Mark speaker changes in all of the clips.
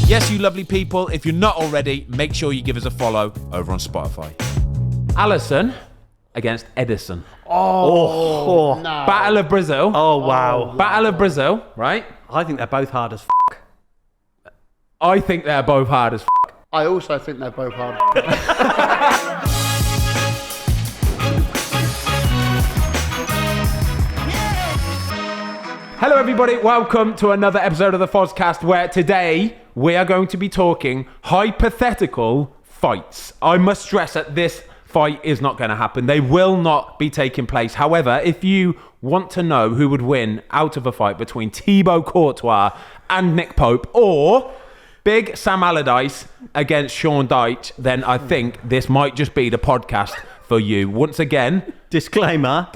Speaker 1: Yes, you lovely people, if you're not already, make sure you give us a follow over on Spotify. Allison against Ederson.
Speaker 2: No.
Speaker 1: Battle of Brazil.
Speaker 2: Oh, wow.
Speaker 1: Battle of Brazil, right?
Speaker 2: I think they're both hard as
Speaker 1: I think they're both hard as
Speaker 3: I also think they're both hard.
Speaker 1: Hello everybody, welcome to another episode of the Fozcast where today we are going to be talking hypothetical fights. I must stress that this fight is not going to happen. They will not be taking place. However, if you want to know who would win out of a fight between Thibaut Courtois and Nick Pope or Big Sam Allardyce against Sean Dyche, then I think this might just be the podcast for you. Once again,
Speaker 2: Disclaimer.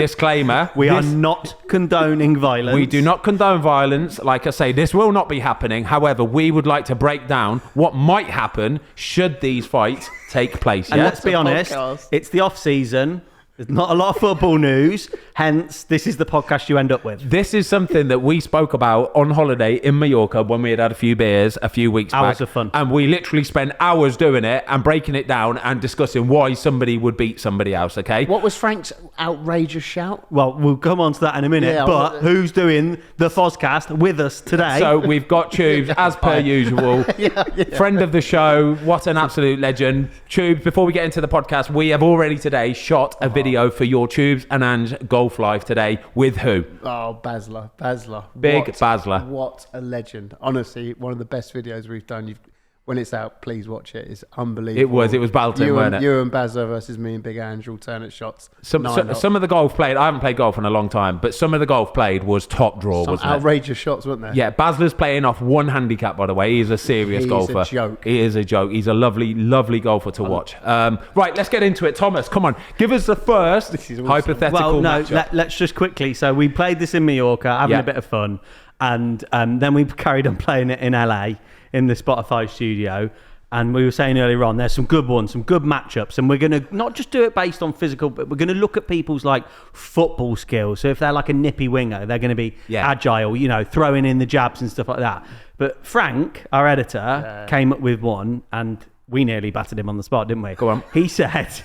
Speaker 1: We
Speaker 2: are not condoning violence.
Speaker 1: We do not condone violence. Like I say, this will not be happening. However, we would like to break down what might happen should these fights take place.
Speaker 2: And let's be honest, it's the off-season. There's not a lot of football news. Hence, this is the podcast you end up with.
Speaker 1: This is something that we spoke about on holiday in Mallorca when we had a few beers a few weeks back.
Speaker 2: Hours of fun.
Speaker 1: And we literally spent hours doing it and breaking it down and discussing why somebody would beat somebody else, okay?
Speaker 3: What was Frank's outrageous shout?
Speaker 2: Well, we'll come on to that in a minute.
Speaker 3: Yeah,
Speaker 2: but who's doing the Fozcast with us today?
Speaker 1: So we've got Tubes, as per usual. Friend of the show. What an absolute legend. Tubes, before we get into the podcast, we have already today shot a video for your Tubes and Ange golf live today with who?
Speaker 3: Oh, Basler.
Speaker 1: Big Basler.
Speaker 3: What a legend. Honestly, one of the best videos we've done. When it's out, please watch it. It's unbelievable.
Speaker 1: It was Balton, weren't it?
Speaker 3: You and Basler versus me and Big Ange, alternate shots.
Speaker 1: Some of the golf played, I haven't played golf in a long time, but some of the golf played was top draw, wasn't it?
Speaker 3: Outrageous shots, weren't there?
Speaker 1: Yeah, Basler's playing off one handicap, by the way. He's a serious golfer.
Speaker 3: He's a joke.
Speaker 1: He is a joke. He's a lovely, lovely golfer to watch. Right, let's get into it. Thomas, come on. Give us the first hypothetical matchup.
Speaker 2: Let's just quickly. So we played this in Mallorca, having a bit of fun. And then we carried on playing it in LA, in the Spotify studio. And we were saying earlier on, there's some good ones, some good matchups. And we're going to not just do it based on physical, but we're going to look at people's like football skills. So if they're like a nippy winger, they're going to be agile, throwing in the jabs and stuff like that. But Frank, our editor, came up with one and we nearly battered him on the spot, didn't we?
Speaker 1: Go on.
Speaker 2: He said,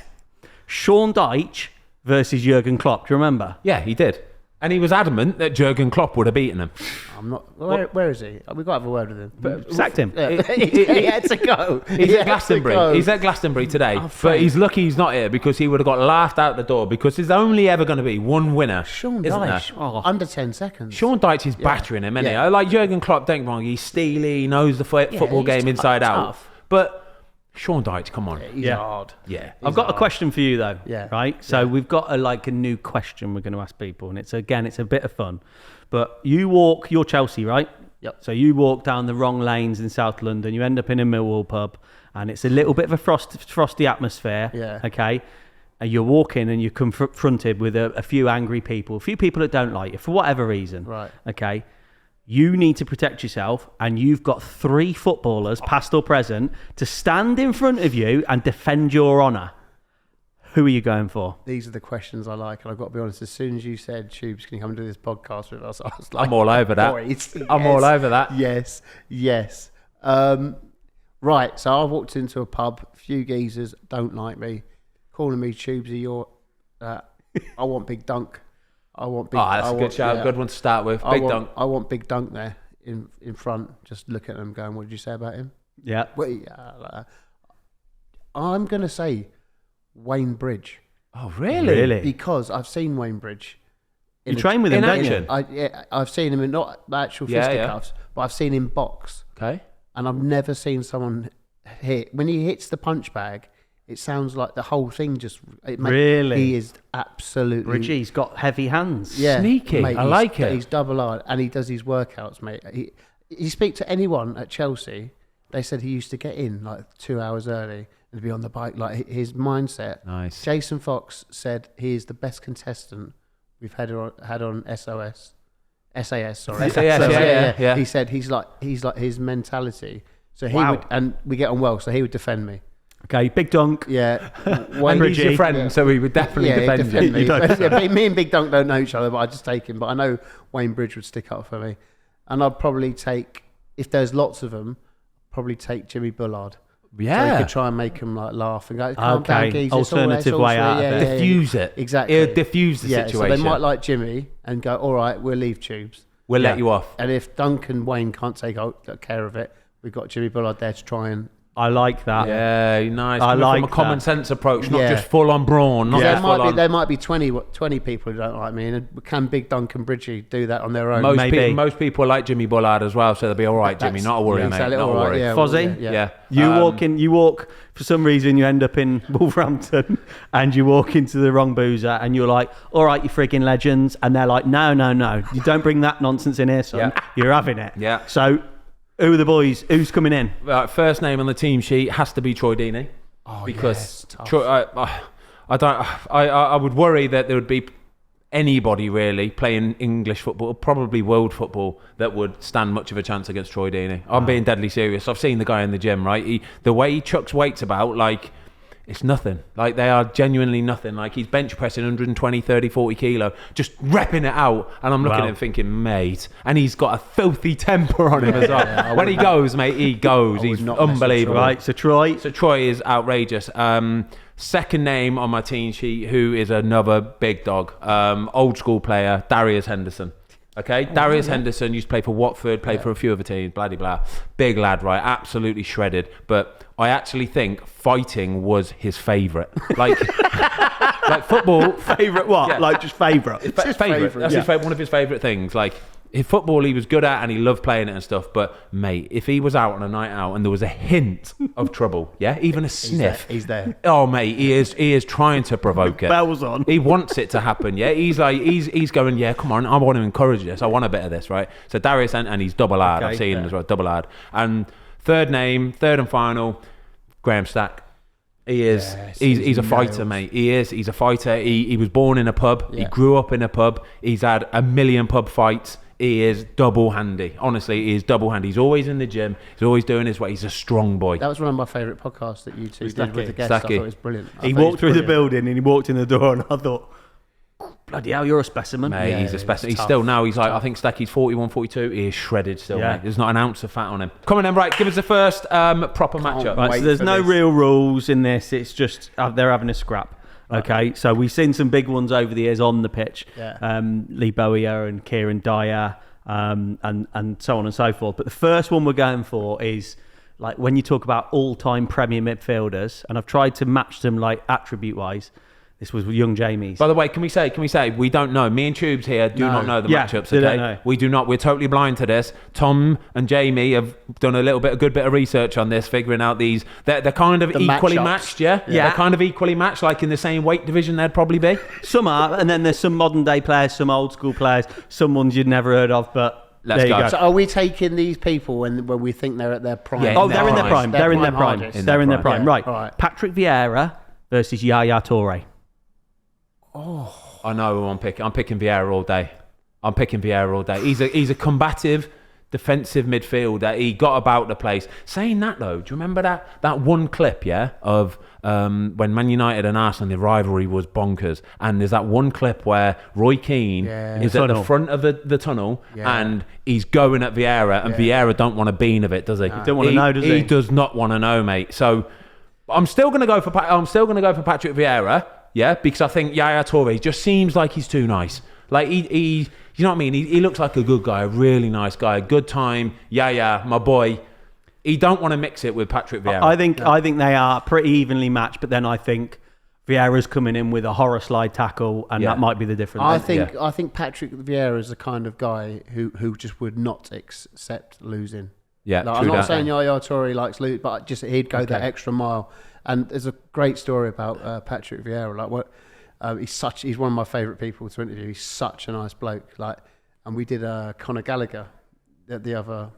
Speaker 2: Sean Dyche versus Jurgen Klopp. Do you remember?
Speaker 1: Yeah, he did. And he was adamant that Jurgen Klopp would have beaten him.
Speaker 3: I'm not. Where is he? We've got to have a word with him.
Speaker 2: But sacked him.
Speaker 3: He had to go.
Speaker 1: He's at Glastonbury. He's at Glastonbury today. But he's lucky he's not here because he would have got laughed out the door because there's only ever going to be one winner.
Speaker 3: Sean
Speaker 1: isn't
Speaker 3: Dyche.
Speaker 1: there?
Speaker 3: Under 10 seconds.
Speaker 1: Sean Dyche is battering him, isn't he? I like Jurgen Klopp, don't get me wrong. He's steely, he knows the football game inside out. But Sean Dyche, come on.
Speaker 3: He's hard.
Speaker 1: Yeah.
Speaker 2: I've got a question for you though.
Speaker 3: Yeah.
Speaker 2: Right? So we've got a new question we're going to ask people, and it's a bit of fun. But you're Chelsea, right?
Speaker 3: Yep.
Speaker 2: So you walk down the wrong lanes in South London, you end up in a Millwall pub, and it's a little bit of a frosty atmosphere.
Speaker 3: Yeah.
Speaker 2: Okay. And you're walking and you're confronted with a few angry people, a few people that don't like you for whatever reason.
Speaker 3: Right.
Speaker 2: Okay. You need to protect yourself, and you've got 3 footballers, past or present, to stand in front of you and defend your honour. Who are you going for?
Speaker 3: These are the questions I like, and I've got to be honest, as soon as you said, Tubes, can you come and do this podcast with us? I was like,
Speaker 1: I'm all over that. I'm all over that.
Speaker 3: Yes. Right, so I walked into a pub, a few geezers don't like me, calling me Tubesy, I want Big Dunk.
Speaker 1: That's a good shout. Good one to start with. Big Dunk.
Speaker 3: I want Big Dunk there in front. Just look at them going, what did you say about him?
Speaker 2: Yeah.
Speaker 3: I'm going to say Wayne Bridge.
Speaker 1: Oh, really?
Speaker 3: Because I've seen Wayne Bridge.
Speaker 2: You train with him, don't you?
Speaker 3: I've seen him in not actual fisticuffs, but I've seen him box.
Speaker 1: Okay.
Speaker 3: And I've never seen someone hit. When he hits the punch bag, it sounds like the whole thing just...
Speaker 2: Really?
Speaker 3: He is absolutely...
Speaker 2: Bridgie's got heavy hands.
Speaker 3: Yeah.
Speaker 1: Sneaky.
Speaker 3: Mate,
Speaker 1: I like it.
Speaker 3: He's double-eyed and he does his workouts, mate. You speak to anyone at Chelsea, they said he used to get in like 2 hours early and be on the bike. Like his mindset.
Speaker 1: Nice.
Speaker 3: Jason Fox said he is the best contestant we've had on SAS, sorry.
Speaker 1: SAS, yeah.
Speaker 3: He said he's like his mentality. So he would, and we get on well, so he would defend me.
Speaker 2: Okay, Big Dunk.
Speaker 3: Yeah.
Speaker 1: And he's your friend, so he would definitely defend
Speaker 3: me.
Speaker 1: you.
Speaker 3: Me and Big Dunk don't know each other, but I just take him. But I know Wayne Bridge would stick up for me. And I'd probably take, if there's lots of them, probably take Jimmy Bullard.
Speaker 1: Yeah.
Speaker 3: So he could try and make him like laugh and go, calm down, geez,
Speaker 2: alternative way out of it.
Speaker 1: Diffuse it.
Speaker 3: Exactly.
Speaker 1: It'll diffuse the situation.
Speaker 3: So they might like Jimmy and go, all right, we'll leave Tubes.
Speaker 1: We'll let you off.
Speaker 3: And if Duncan Wayne can't take care of it, we've got Jimmy Bullard there to try and...
Speaker 2: I like that.
Speaker 1: Yeah, nice.
Speaker 2: I like
Speaker 1: from a common sense approach, not
Speaker 3: Yeah.
Speaker 1: just full on brawn. Not just full on.
Speaker 3: There might be 20 people who don't like me, and can Big Duncan Bridgie do that on their own?
Speaker 1: Most people like Jimmy Bullard as well, so they'll be all right, Jimmy. Not a worry, mate. Not a worry.
Speaker 3: Yeah,
Speaker 2: Fozzie?
Speaker 3: yeah.
Speaker 2: You walk, for some reason, you end up in Wolverhampton and you walk into the wrong boozer and you're like, all right, you frigging legends. And they're like, no. You don't bring that nonsense in here, son.
Speaker 1: Yeah.
Speaker 2: You're having it.
Speaker 1: Yeah.
Speaker 2: So, who are the boys? Who's coming in?
Speaker 1: First name on the team sheet has to be Troy Deeney. Because I would worry that there would be anybody really playing English football, probably world football, that would stand much of a chance against Troy Deeney. I'm being deadly serious. I've seen the guy in the gym, right? The way he chucks weights about, like, it's nothing. Like, they are genuinely nothing. Like, he's bench pressing 120, 30, 40 kilo, just repping it out. And I'm looking at him thinking, mate. And he's got a filthy temper on him as well. When he goes, mate, he goes. He's unbelievable.
Speaker 2: Right, so Troy
Speaker 1: is outrageous. Second name on my team sheet, who is another big dog. Old school player, Darius Henderson. Okay, Darius Henderson used to play for Watford, played for a few other teams, blah, blah, blah. Big lad, right? Absolutely shredded. But I actually think fighting was his favourite. Like football.
Speaker 2: Favourite what?
Speaker 1: Yeah.
Speaker 2: Like just favourite?
Speaker 1: Favourite. That's one of his favourite things. Like, his football he was good at and he loved playing it and stuff. But, mate, if he was out on a night out and there was a hint of trouble, even a sniff.
Speaker 3: He's there.
Speaker 1: Oh, mate, he is trying to provoke it.
Speaker 2: Bells on.
Speaker 1: He wants it to happen, He's like, he's going, come on, I want to encourage this. I want a bit of this, right? So Darius, and he's double ad. I've seen him as well, double ad. And third and final, Graham Stack. He is. He's a fighter, mate. He's a fighter. He was born in a pub. Yeah. He grew up in a pub. He's had a million pub fights. He is double handy. Honestly, he is double handy. He's always in the gym. He's always doing his way. He's a strong boy.
Speaker 3: That was one of my favourite podcasts that you two did with the guests. I thought it was brilliant.
Speaker 2: He walked through the building and he walked in the door and I thought, bloody hell, you're a specimen.
Speaker 1: Mate, he's a specimen. He's still now, he's like, I think Stacky's 41, 42. He is shredded still, mate. There's not an ounce of fat on him. Come on then, right, give us the first proper matchup.
Speaker 2: Right, so there's no real rules in this. It's just they're having a scrap. Okay, so we've seen some big ones over the years on the pitch. Lee Bowyer and Kieran Dyer, and so on and so forth. But the first one we're going for is, like, when you talk about all-time Premier midfielders, and I've tried to match them, like, attribute-wise. This was young Jamie's.
Speaker 1: By the way, can we say we don't know? Me and Tubes here do not know the matchups. Okay,
Speaker 2: don't know.
Speaker 1: We do not. We're totally blind to this. Tom and Jamie have done a good bit of research on this, figuring out these. They're kind of equally matched. Yeah. They're kind of equally matched, like in the same weight division. They'd probably be.
Speaker 2: Some are, and then there's some modern day players, some old school players, some ones you'd never heard of, but.
Speaker 1: Let's go.
Speaker 3: So are we taking these people when we think they're at their prime?
Speaker 1: Yeah,
Speaker 2: they're in their prime. They're in their prime. They're in their prime. Right.
Speaker 3: Right.
Speaker 2: Patrick Vieira versus Yaya Toure.
Speaker 1: Oh, I know who I'm picking. I'm picking Vieira all day. He's a combative, defensive midfielder. He got about the place. Saying that though, do you remember that one clip? Of when Man United and Arsenal, the rivalry was bonkers. And there's that one clip where Roy Keane is at the front of the tunnel and he's going at Vieira, and Vieira don't want a bean of it, does he?
Speaker 2: No. Don't want to know, does he?
Speaker 1: He does not want to know, mate. So I'm still going to go for Patrick Vieira. Yeah, because I think Yaya Toure just seems like he's too nice. Like he you know what I mean? He looks like a good guy, a really nice guy, a good time. Yaya, my boy. He don't want to mix it with Patrick Vieira.
Speaker 2: I think they are pretty evenly matched, but then I think Vieira's coming in with a horror slide tackle, and that might be the difference.
Speaker 3: I think Patrick Vieira is the kind of guy who just would not accept losing.
Speaker 1: Yeah,
Speaker 3: like, I'm not saying Yaya Toure likes lose, but just he'd go that extra mile. And there's a great story about Patrick Vieira. Like, what he's one of my favourite people to interview. He's such a nice bloke. Like, and we did Conor Gallagher the other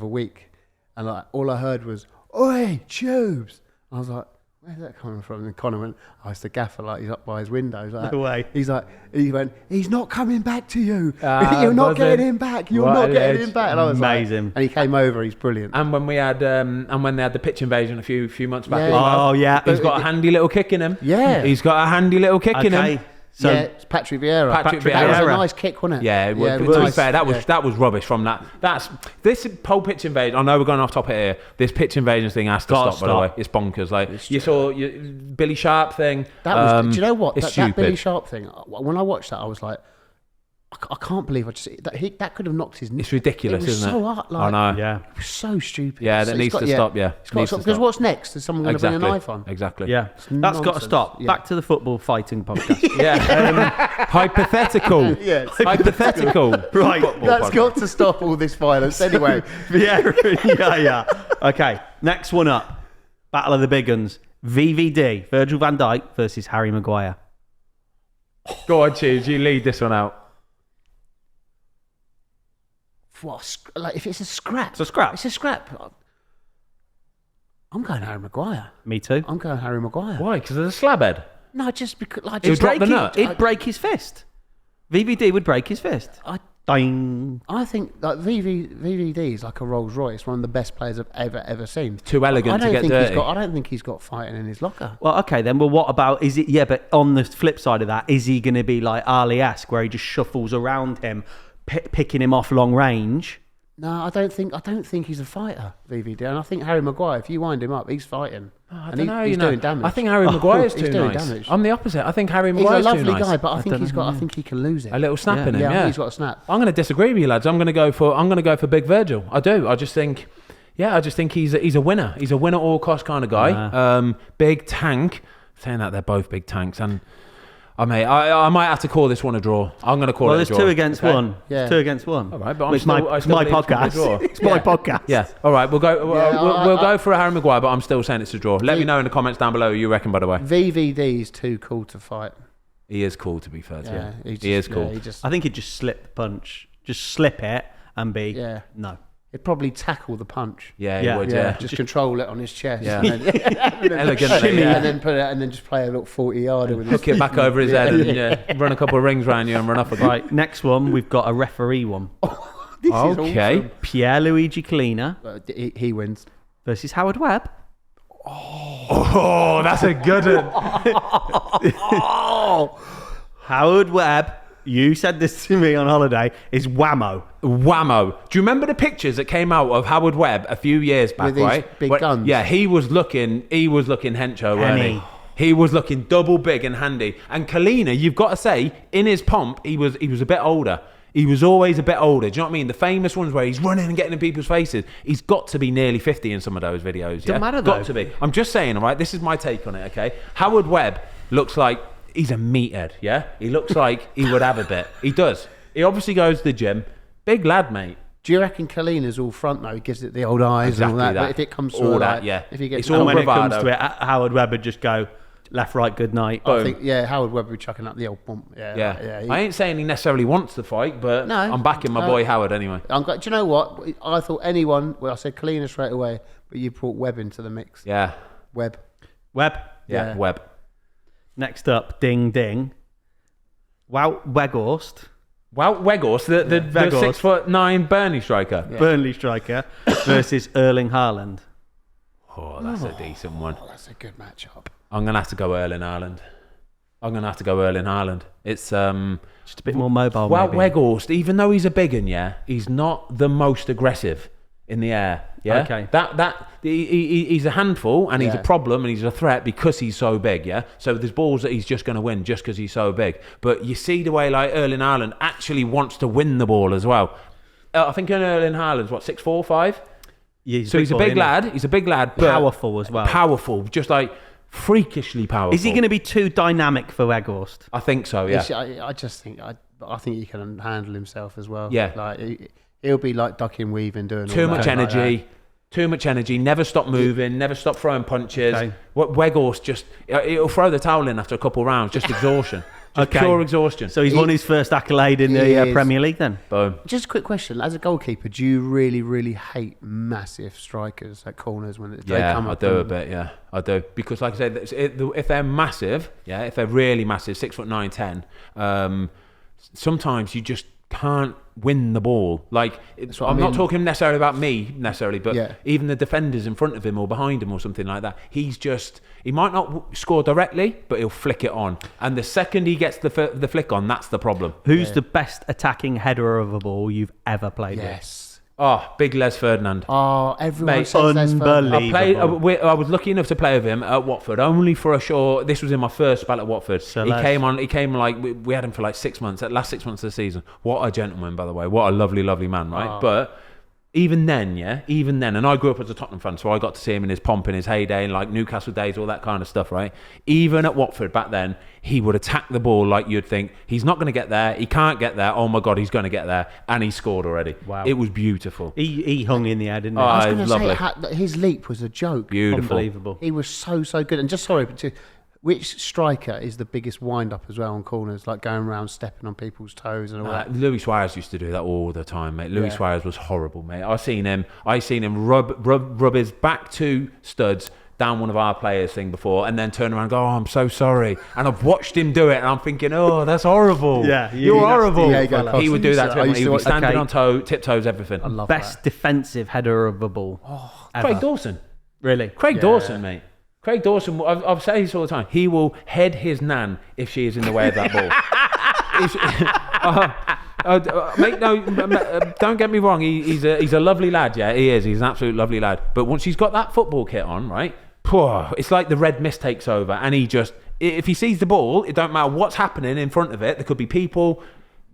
Speaker 3: week, and like all I heard was "Oi, Tubes!" I was like, "Where's that coming from?" And Conor went, "Oh, it's the gaffer. Like, he's up by his window." Like,
Speaker 2: no way.
Speaker 3: He went, "He's not coming back to you. You're not getting him back. You're not getting him back." And I was
Speaker 2: amazing.
Speaker 3: Like, and he came over. He's brilliant.
Speaker 1: And when we had, when they had the pitch invasion a few months back, as well,
Speaker 2: oh yeah,
Speaker 1: he's got a handy little kick in him.
Speaker 3: Yeah,
Speaker 1: he's got a handy little kick in him.
Speaker 2: So
Speaker 3: it's Patrick Vieira.
Speaker 1: Patrick
Speaker 3: That was a
Speaker 2: Vieira.
Speaker 3: nice kick, wasn't it?
Speaker 1: Yeah,
Speaker 3: it
Speaker 1: to be fair, that was rubbish from that. That's this whole pitch invasion. I know we're going off topic here. This pitch invasion thing has to stop. By the way, it's bonkers. Like you saw Billy Sharp thing.
Speaker 3: That was. Do you know what?
Speaker 1: It's
Speaker 3: That Billy Sharp thing. When I watched that, I was like, I can't believe that could have knocked his.
Speaker 1: It's ridiculous,
Speaker 3: isn't it?
Speaker 1: isn't it?
Speaker 3: So hard. Like,
Speaker 2: I know. Yeah.
Speaker 3: It was so stupid.
Speaker 1: Yeah, that needs to stop. Yeah,
Speaker 3: It's got to stop, because what's next? Is someone going to bring a knife on?
Speaker 1: Exactly.
Speaker 2: Yeah, that's got to stop.
Speaker 3: Yeah.
Speaker 2: Back to the football fighting podcast.
Speaker 1: Yeah. Hypothetical.
Speaker 3: Yes.
Speaker 1: Hypothetical.
Speaker 2: Right.
Speaker 3: That's got to stop all this violence. Anyway,
Speaker 2: yeah. Okay, next one up. Battle of the Big Guns. VVD, Virgil van Dijk versus Harry Maguire.
Speaker 1: Go on, Cheers. You lead this one out.
Speaker 3: like if it's a scrap,
Speaker 2: It's a scrap.
Speaker 3: It's a scrap. I'm going Harry Maguire.
Speaker 2: Me too.
Speaker 3: I'm going Harry Maguire.
Speaker 1: Why? Because of the slab head.
Speaker 3: No, just because like
Speaker 1: He'll
Speaker 3: just
Speaker 1: drop the nut.
Speaker 2: He'd break his fist. VVD would break his fist. Ding.
Speaker 3: I think like VVD is like a Rolls Royce, one of the best players I've ever seen.
Speaker 1: Too elegant to get dirty.
Speaker 3: I don't think he's got fighting in his locker.
Speaker 2: Well, okay then. Well, what about is it? Yeah, but on the flip side of that, is he going to be like Ali-esque, where he just shuffles around him, picking him off long range?
Speaker 3: No, I don't think he's a fighter, VVD. And I think Harry Maguire, if you wind him up, he's fighting.
Speaker 1: I don't know.
Speaker 3: He's doing damage.
Speaker 1: I think Harry Maguire's
Speaker 3: he's
Speaker 1: too
Speaker 3: doing
Speaker 1: nice.
Speaker 3: damage.
Speaker 1: I'm the opposite. I think Harry
Speaker 3: He's
Speaker 1: Maguire's
Speaker 3: a
Speaker 1: too
Speaker 3: lovely
Speaker 1: nice.
Speaker 3: guy, but I think he can lose it.
Speaker 1: A little snap in him.
Speaker 3: I
Speaker 1: Yeah,
Speaker 3: think he's got a snap.
Speaker 1: I'm going to disagree with you, lads. I'm going to go for Big Virgil. I do. I just think he's a winner. He's a win at all cost kind of guy. Big tank. Saying that they're both big tanks, and I might have to call this one a draw. I'm going to call it a draw.
Speaker 2: Well, there's 2 against 1.
Speaker 3: Yeah.
Speaker 2: It's 2 against 1.
Speaker 1: All right, but
Speaker 2: It's
Speaker 1: I
Speaker 2: my
Speaker 1: still believe it's gonna be a
Speaker 2: podcast.
Speaker 1: draw.
Speaker 2: It's my podcast.
Speaker 1: Yeah. All right. We'll go. We'll
Speaker 3: I-
Speaker 1: go for a Harry Maguire, but I'm still saying it's a draw. Let me know in the comments down below who you reckon. By the way,
Speaker 3: VVD is too cool to fight.
Speaker 1: he is cool to be fair. Yeah,
Speaker 3: he's
Speaker 1: he is cool.
Speaker 2: I think he'd just slip the punch. Just slip it and be no.
Speaker 3: He'd probably tackle the punch.
Speaker 1: Yeah, he would. Yeah.
Speaker 3: Just control it on his chest.
Speaker 1: Yeah.
Speaker 3: And then,
Speaker 1: Elegantly,
Speaker 3: and then put it, and then just play a little 40-yarder with his
Speaker 1: Hook it back over his head and run a couple of rings around you and run off again.
Speaker 2: Right, next one, we've got a referee one.
Speaker 3: This is
Speaker 1: Okay.
Speaker 3: awesome.
Speaker 2: Pierluigi Collina
Speaker 3: He wins.
Speaker 2: versus Howard Webb.
Speaker 1: Oh, that's a good one.
Speaker 2: Howard Webb, you said this to me on holiday, is whammo.
Speaker 1: Whammo. Do you remember the pictures that came out of Howard Webb a few years back,
Speaker 3: With these
Speaker 1: right?
Speaker 3: big guns?
Speaker 1: Yeah, he was looking hencho, weren't he?
Speaker 2: Henny.
Speaker 1: He was looking double big and handy. And Collina, you've got to say, in his pomp, he was a bit older. He was always a bit older. Do you know what I mean? The famous ones where he's running and getting in people's faces. He's got to be nearly 50 in some of those videos. Yeah?
Speaker 2: Doesn't matter, though.
Speaker 1: Got to be. I'm just saying, all right? This is my take on it, okay? Howard Webb looks like he's a meathead, yeah? He looks like he would have a bit. He does. He obviously goes to the gym. Big lad, mate.
Speaker 3: Do you reckon Collina's all front though? He gives it the old eyes and all that. But if it comes to
Speaker 1: All
Speaker 3: a,
Speaker 1: that,
Speaker 3: like,
Speaker 1: yeah.
Speaker 3: if he gets
Speaker 1: It's all
Speaker 2: And when
Speaker 1: bravado.
Speaker 2: it comes to it, Howard Webb would just go left, right, good night.
Speaker 3: I think Howard Webb would be chucking up the old bump.
Speaker 1: Yeah.
Speaker 3: He-
Speaker 1: I ain't saying he necessarily wants to fight, but
Speaker 3: No,
Speaker 1: I'm backing my boy Howard anyway.
Speaker 3: do you know what? I thought anyone. Well, I said Collina straight away, but you brought Webb into the mix.
Speaker 1: Yeah.
Speaker 3: Webb.
Speaker 2: Webb.
Speaker 1: Yeah. Webb.
Speaker 2: Next up, ding ding. Wout Weghorst,
Speaker 1: Well, Weghorst, the
Speaker 2: Weghorst.
Speaker 1: 6'9" Burnley striker.
Speaker 2: Burnley striker, versus Erling Haaland.
Speaker 1: Oh, that's a decent one.
Speaker 3: Oh, that's a good matchup.
Speaker 1: I'm gonna have to go Erling Haaland. It's
Speaker 2: Just a bit more mobile.
Speaker 1: well,
Speaker 2: maybe.
Speaker 1: Weghorst, even though he's a big un, yeah, he's not the most aggressive in the air. Yeah.
Speaker 2: Okay.
Speaker 1: He's a handful and he's a
Speaker 3: Yeah.
Speaker 1: problem and he's a threat because he's so big. Yeah. So there's balls that he's just going to win just because he's so big. But you see the way like Erling Haaland actually wants to win the ball as well. I think Erling Haaland's what 6'4", 5".
Speaker 2: Yeah,
Speaker 1: So he's a big lad. He's a big lad, but
Speaker 2: Powerful as well.
Speaker 1: Powerful, just like freakishly powerful.
Speaker 2: Is he going to be too dynamic for Weghorst?
Speaker 1: I think so. Yeah.
Speaker 3: I just think I think he can handle himself as well.
Speaker 1: Yeah.
Speaker 3: Like he'll be like ducking, weaving, doing
Speaker 1: Too
Speaker 3: all
Speaker 1: much
Speaker 3: that, like
Speaker 1: energy.
Speaker 3: that.
Speaker 1: Too much energy. Never stop moving. Never stop throwing punches.
Speaker 2: Okay.
Speaker 1: What Weghorst just he'll throw the towel in after a couple of rounds. Just exhaustion. Just
Speaker 2: Okay.
Speaker 1: pure exhaustion.
Speaker 2: So he's won his first accolade in
Speaker 3: He
Speaker 2: the
Speaker 3: is.
Speaker 2: Premier League then?
Speaker 1: Boom.
Speaker 3: Just a quick question: as a goalkeeper, do you really, really hate massive strikers at corners when they
Speaker 1: Yeah,
Speaker 3: come
Speaker 1: I
Speaker 3: up?
Speaker 1: do a
Speaker 3: and-
Speaker 1: bit. Yeah, I do because, like I said, if they're massive, yeah, if they're really massive, 6'9", 10. Sometimes you just can't win the ball. Like, I'm not talking necessarily about me necessarily, but even the defenders in front of him or behind him or something like that. He might not score directly, but he'll flick it on. And the second he gets the flick on, that's the problem.
Speaker 2: Who's the best attacking header of a ball you've ever played with?
Speaker 1: Oh, big Les Ferdinand.
Speaker 3: Oh, everyone says
Speaker 2: unbelievable.
Speaker 1: I was lucky enough to play with him at Watford, only for a short. This was in my first spell at Watford. He came like we had him for like 6 months. At last 6 months of the season. What a gentleman, by the way. What a lovely, lovely man, right? But even then, and I grew up as a Tottenham fan, so I got to see him in his pomp, in his heyday, and like Newcastle days, all that kind of stuff, right? Even at Watford back then, he would attack the ball like you'd think, he's not going to get there, he can't get there, oh my God, he's going to get there, and he scored already.
Speaker 2: Wow.
Speaker 1: It was beautiful.
Speaker 2: He hung in the air, didn't he?
Speaker 3: I was going to say, his leap was a joke.
Speaker 1: Beautiful.
Speaker 2: Unbelievable.
Speaker 3: He was so good. And just which striker is the biggest wind-up as well on corners, like going around stepping on people's toes and all that?
Speaker 1: Luis Suarez used to do that all the time, mate. Luis Suarez was horrible, mate. I seen him rub his back two studs down one of our players' thing before, and then turn around and go, "Oh, I'm so sorry." And I've watched him do it, and I'm thinking, "Oh, that's horrible. You're horrible." He would do that to him. He would be standing on tiptoes, everything.
Speaker 3: I love
Speaker 2: Best defensive header of a ball.
Speaker 1: Craig Dawson.
Speaker 2: Really?
Speaker 1: Craig Dawson, mate. Craig Dawson, I've said this all the time, he will head his nan if she is in the way of that ball. Mate, no, don't get me wrong, he's a lovely lad, he is, he's an absolute lovely lad. But once he's got that football kit on, right, it's like the red mist takes over, and if he sees the ball, it don't matter what's happening in front of it, there could be people...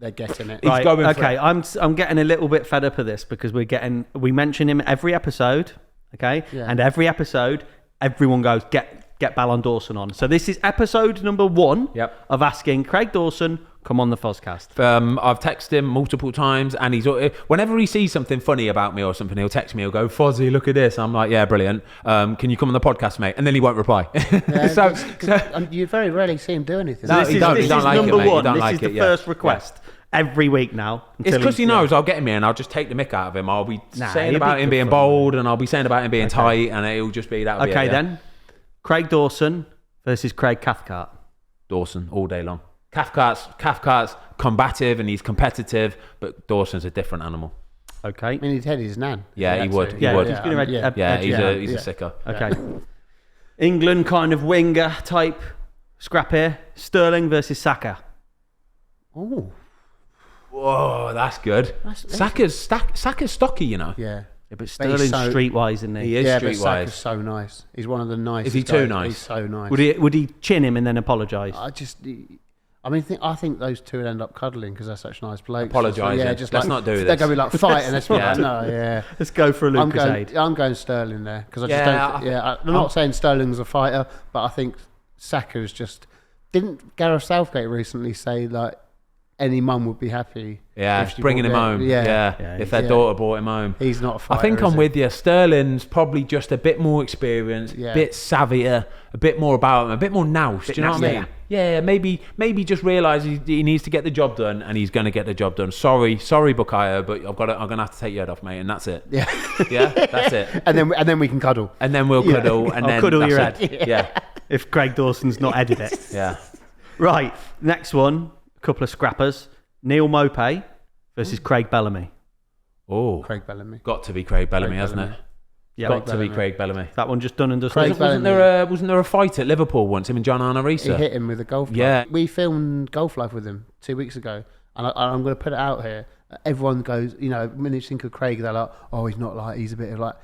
Speaker 3: They're getting it.
Speaker 2: Right, okay, I'm getting a little bit fed up of this, because we mention him every episode, okay? Yeah. And every episode... everyone goes, get Ballon Dawson on. So this is episode number 1 of asking Craig Dawson, come on the Fozcast.
Speaker 1: I've texted him multiple times, and whenever he sees something funny about me or something, he'll text me, he'll go, "Fozzy, look at this." I'm like, "Yeah, brilliant. Can you come on the podcast, mate?" And then he won't reply. So
Speaker 3: you very rarely see him do anything.
Speaker 1: No, he don't like
Speaker 2: number
Speaker 1: it, mate.
Speaker 2: one. This is the first request. Every week now.
Speaker 1: It's because he knows I'll get him here and I'll just take the mick out of him. I'll be saying about him being bold, and I'll be saying about him being tight, and it'll just be that.
Speaker 2: Okay, then. Craig Dawson versus Craig Cathcart.
Speaker 1: Dawson all day long. Cathcart's combative and he's competitive, but Dawson's a different animal.
Speaker 2: Okay.
Speaker 3: I mean, he'd head his nan.
Speaker 1: Yeah, he would.
Speaker 2: He's
Speaker 1: He's a sicker.
Speaker 2: Okay. England kind of winger type scrap here. Sterling versus Saka.
Speaker 3: Oh.
Speaker 1: Whoa, that's good. Saka's stocky, you know.
Speaker 3: Yeah.
Speaker 2: But Sterling's streetwise, isn't he?
Speaker 1: He is streetwise.
Speaker 3: But Saka's so nice. He's one of the nicest.
Speaker 1: Is he too nice?
Speaker 3: He's so nice.
Speaker 2: Would he chin him and then apologise?
Speaker 3: I think those two would end up cuddling because they're such nice blokes.
Speaker 1: Apologising.
Speaker 3: Yeah,
Speaker 1: let's not do this.
Speaker 3: They're going to be like fighting. Let's go for a
Speaker 2: Lucasade.
Speaker 3: I'm going Sterling there because I just don't. I'm not saying Sterling's a fighter, but I think Saka's just. Didn't Gareth Southgate recently say like any mum would be happy?
Speaker 1: Yeah, bringing him home. Yeah. If their daughter brought him home.
Speaker 3: He's not a fighter.
Speaker 1: I think I'm with you. Sterling's probably just a bit more experienced, a bit savvier, a bit more about him, a bit more nous. Do you know what I mean? Yeah, maybe just realise he needs to get the job done, and he's going to get the job done. Sorry, Bukayo, but I'm going to have to take your head off, mate, and that's it. Yeah, that's it.
Speaker 3: and then we can cuddle.
Speaker 1: And then we'll cuddle, and then
Speaker 2: cuddle your head.
Speaker 1: Yeah.
Speaker 2: If Craig Dawson's not edited it.
Speaker 1: Yeah.
Speaker 2: Right, next one, a couple of scrappers. Neil Maupay versus Craig Bellamy.
Speaker 1: Oh,
Speaker 3: Craig Bellamy.
Speaker 1: Got to be Craig Bellamy, hasn't it?
Speaker 2: Yeah,
Speaker 1: got to be Craig Bellamy.
Speaker 2: That one just done and dusted.
Speaker 1: Wasn't there a fight at Liverpool once? Him and John Arnorisa.
Speaker 3: He hit him with a golf club.
Speaker 1: Yeah,
Speaker 3: we filmed Golf Life with him 2 weeks ago, and I'm going to put it out here. Everyone goes, when you think of Craig, they're like, "Oh, he's not like. He's a bit of like."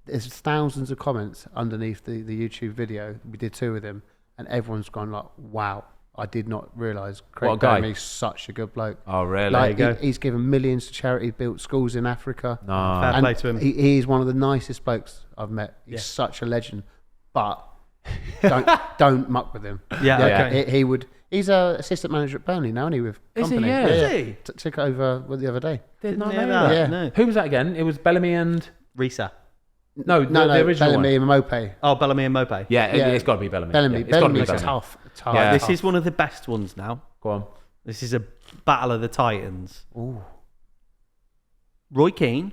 Speaker 3: There's thousands of comments underneath the YouTube video. We did 2 with him, and everyone's gone like, "Wow, I did not realise Craig Bellamy's such a good bloke."
Speaker 1: Oh, really?
Speaker 3: Like, he's given millions to charity, built schools in Africa.
Speaker 1: No.
Speaker 2: Fair play to him.
Speaker 3: He's one of the nicest blokes I've met. He's such a legend, but don't muck with him. He would. He's a assistant manager at Burnley now, isn't he? With company.
Speaker 2: Is he?
Speaker 3: Took over the other day.
Speaker 1: Did not know that.
Speaker 3: Yeah.
Speaker 2: No.
Speaker 1: Who was that again? It was Bellamy and
Speaker 2: Risa.
Speaker 1: No, the original
Speaker 3: Bellamy
Speaker 1: one.
Speaker 3: and Maupay.
Speaker 2: Oh, Bellamy and Maupay.
Speaker 1: Yeah, it's got to be Bellamy.
Speaker 3: Bellamy's tough.
Speaker 1: Yeah.
Speaker 2: This is one of the best ones now.
Speaker 1: Go on.
Speaker 2: This is a battle of the Titans.
Speaker 3: Ooh.
Speaker 2: Roy Keane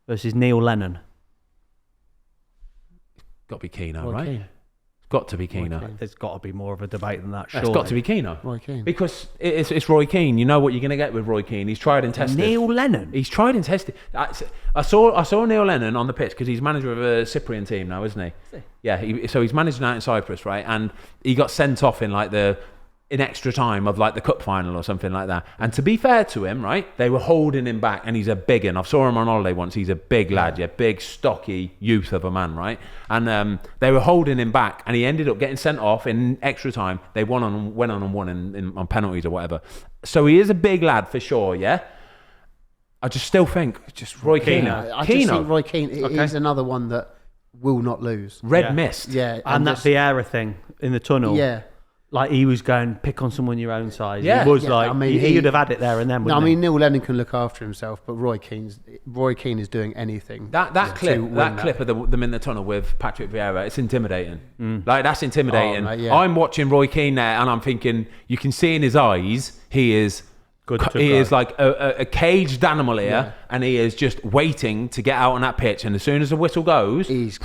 Speaker 2: versus Neil Lennon.
Speaker 1: Got to be Keane,
Speaker 3: Roy
Speaker 1: right?
Speaker 3: Keane.
Speaker 1: Got to be Keane.
Speaker 2: There's got to be more of a debate than that.
Speaker 1: It's
Speaker 2: Surely.
Speaker 1: got to be Keane.
Speaker 3: Roy Keane.
Speaker 1: Because it's Roy Keane. You know what you're going to get with Roy Keane. He's tried and tested.
Speaker 2: Neil Lennon.
Speaker 1: He's tried and tested. I saw Neil Lennon on the pitch because he's manager of a Cyprian team now, isn't he? Yeah. So he's managing out in Cyprus, right? And he got sent off in like in extra time of like the cup final or something like that. And to be fair to him, right, they were holding him back, and he's a big one. I saw him on holiday once. He's a big lad, big stocky youth of a man, right? And they were holding him back, and he ended up getting sent off in extra time. They went on and won on penalties or whatever. So he is a big lad for sure, yeah. I just still think just Roy Keane.
Speaker 3: I just think Roy Keane is another one that will not lose.
Speaker 1: Red mist.
Speaker 3: Yeah.
Speaker 2: And that Vieira thing in the tunnel.
Speaker 3: Yeah.
Speaker 2: Like he was going, pick on someone your own size.
Speaker 1: Yeah.
Speaker 2: He was
Speaker 3: I mean,
Speaker 2: he would have had it there and then.
Speaker 3: No, I mean, Neil Lennon can look after himself, but Roy Keane is doing anything.
Speaker 1: That clip of them in the tunnel with Patrick Vieira, it's intimidating. Like that's intimidating.
Speaker 3: Oh, mate, yeah.
Speaker 1: I'm watching Roy Keane there, and I'm thinking, you can see in his eyes, he is like a caged animal here, and he is just waiting to get out on that pitch. And as soon as the whistle goes,
Speaker 3: he's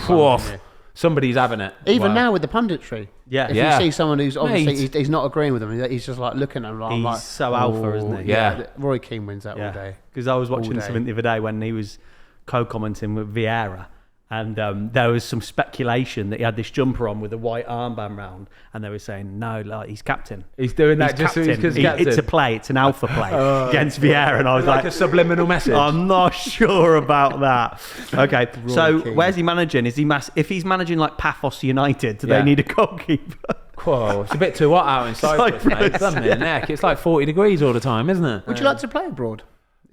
Speaker 1: somebody's having it.
Speaker 3: Even now with the punditry.
Speaker 2: Yeah.
Speaker 3: If you see someone who's obviously he's not agreeing with them, he's just like looking at them. Like,
Speaker 2: He's so alpha, isn't he?
Speaker 1: Yeah.
Speaker 3: Roy Keane wins that all day.
Speaker 2: Because I was watching something the other day when he was co-commenting with Vieira, and there was some speculation that he had this jumper on with a white armband round, and they were saying no, like he's captain.
Speaker 1: He's doing that just because he's captain.
Speaker 2: It's a play. It's an alpha play against Vieira, and I was like
Speaker 1: a subliminal message.
Speaker 2: I'm not sure about that. Okay, so Keane. Where's he managing? Is he if he's managing like Paphos United, do they need a goalkeeper?
Speaker 1: Whoa, it's a bit too hot out in Cyprus, mate. Doesn't it? Neck. It's like 40 degrees all the time, isn't it?
Speaker 3: Would you like to play abroad?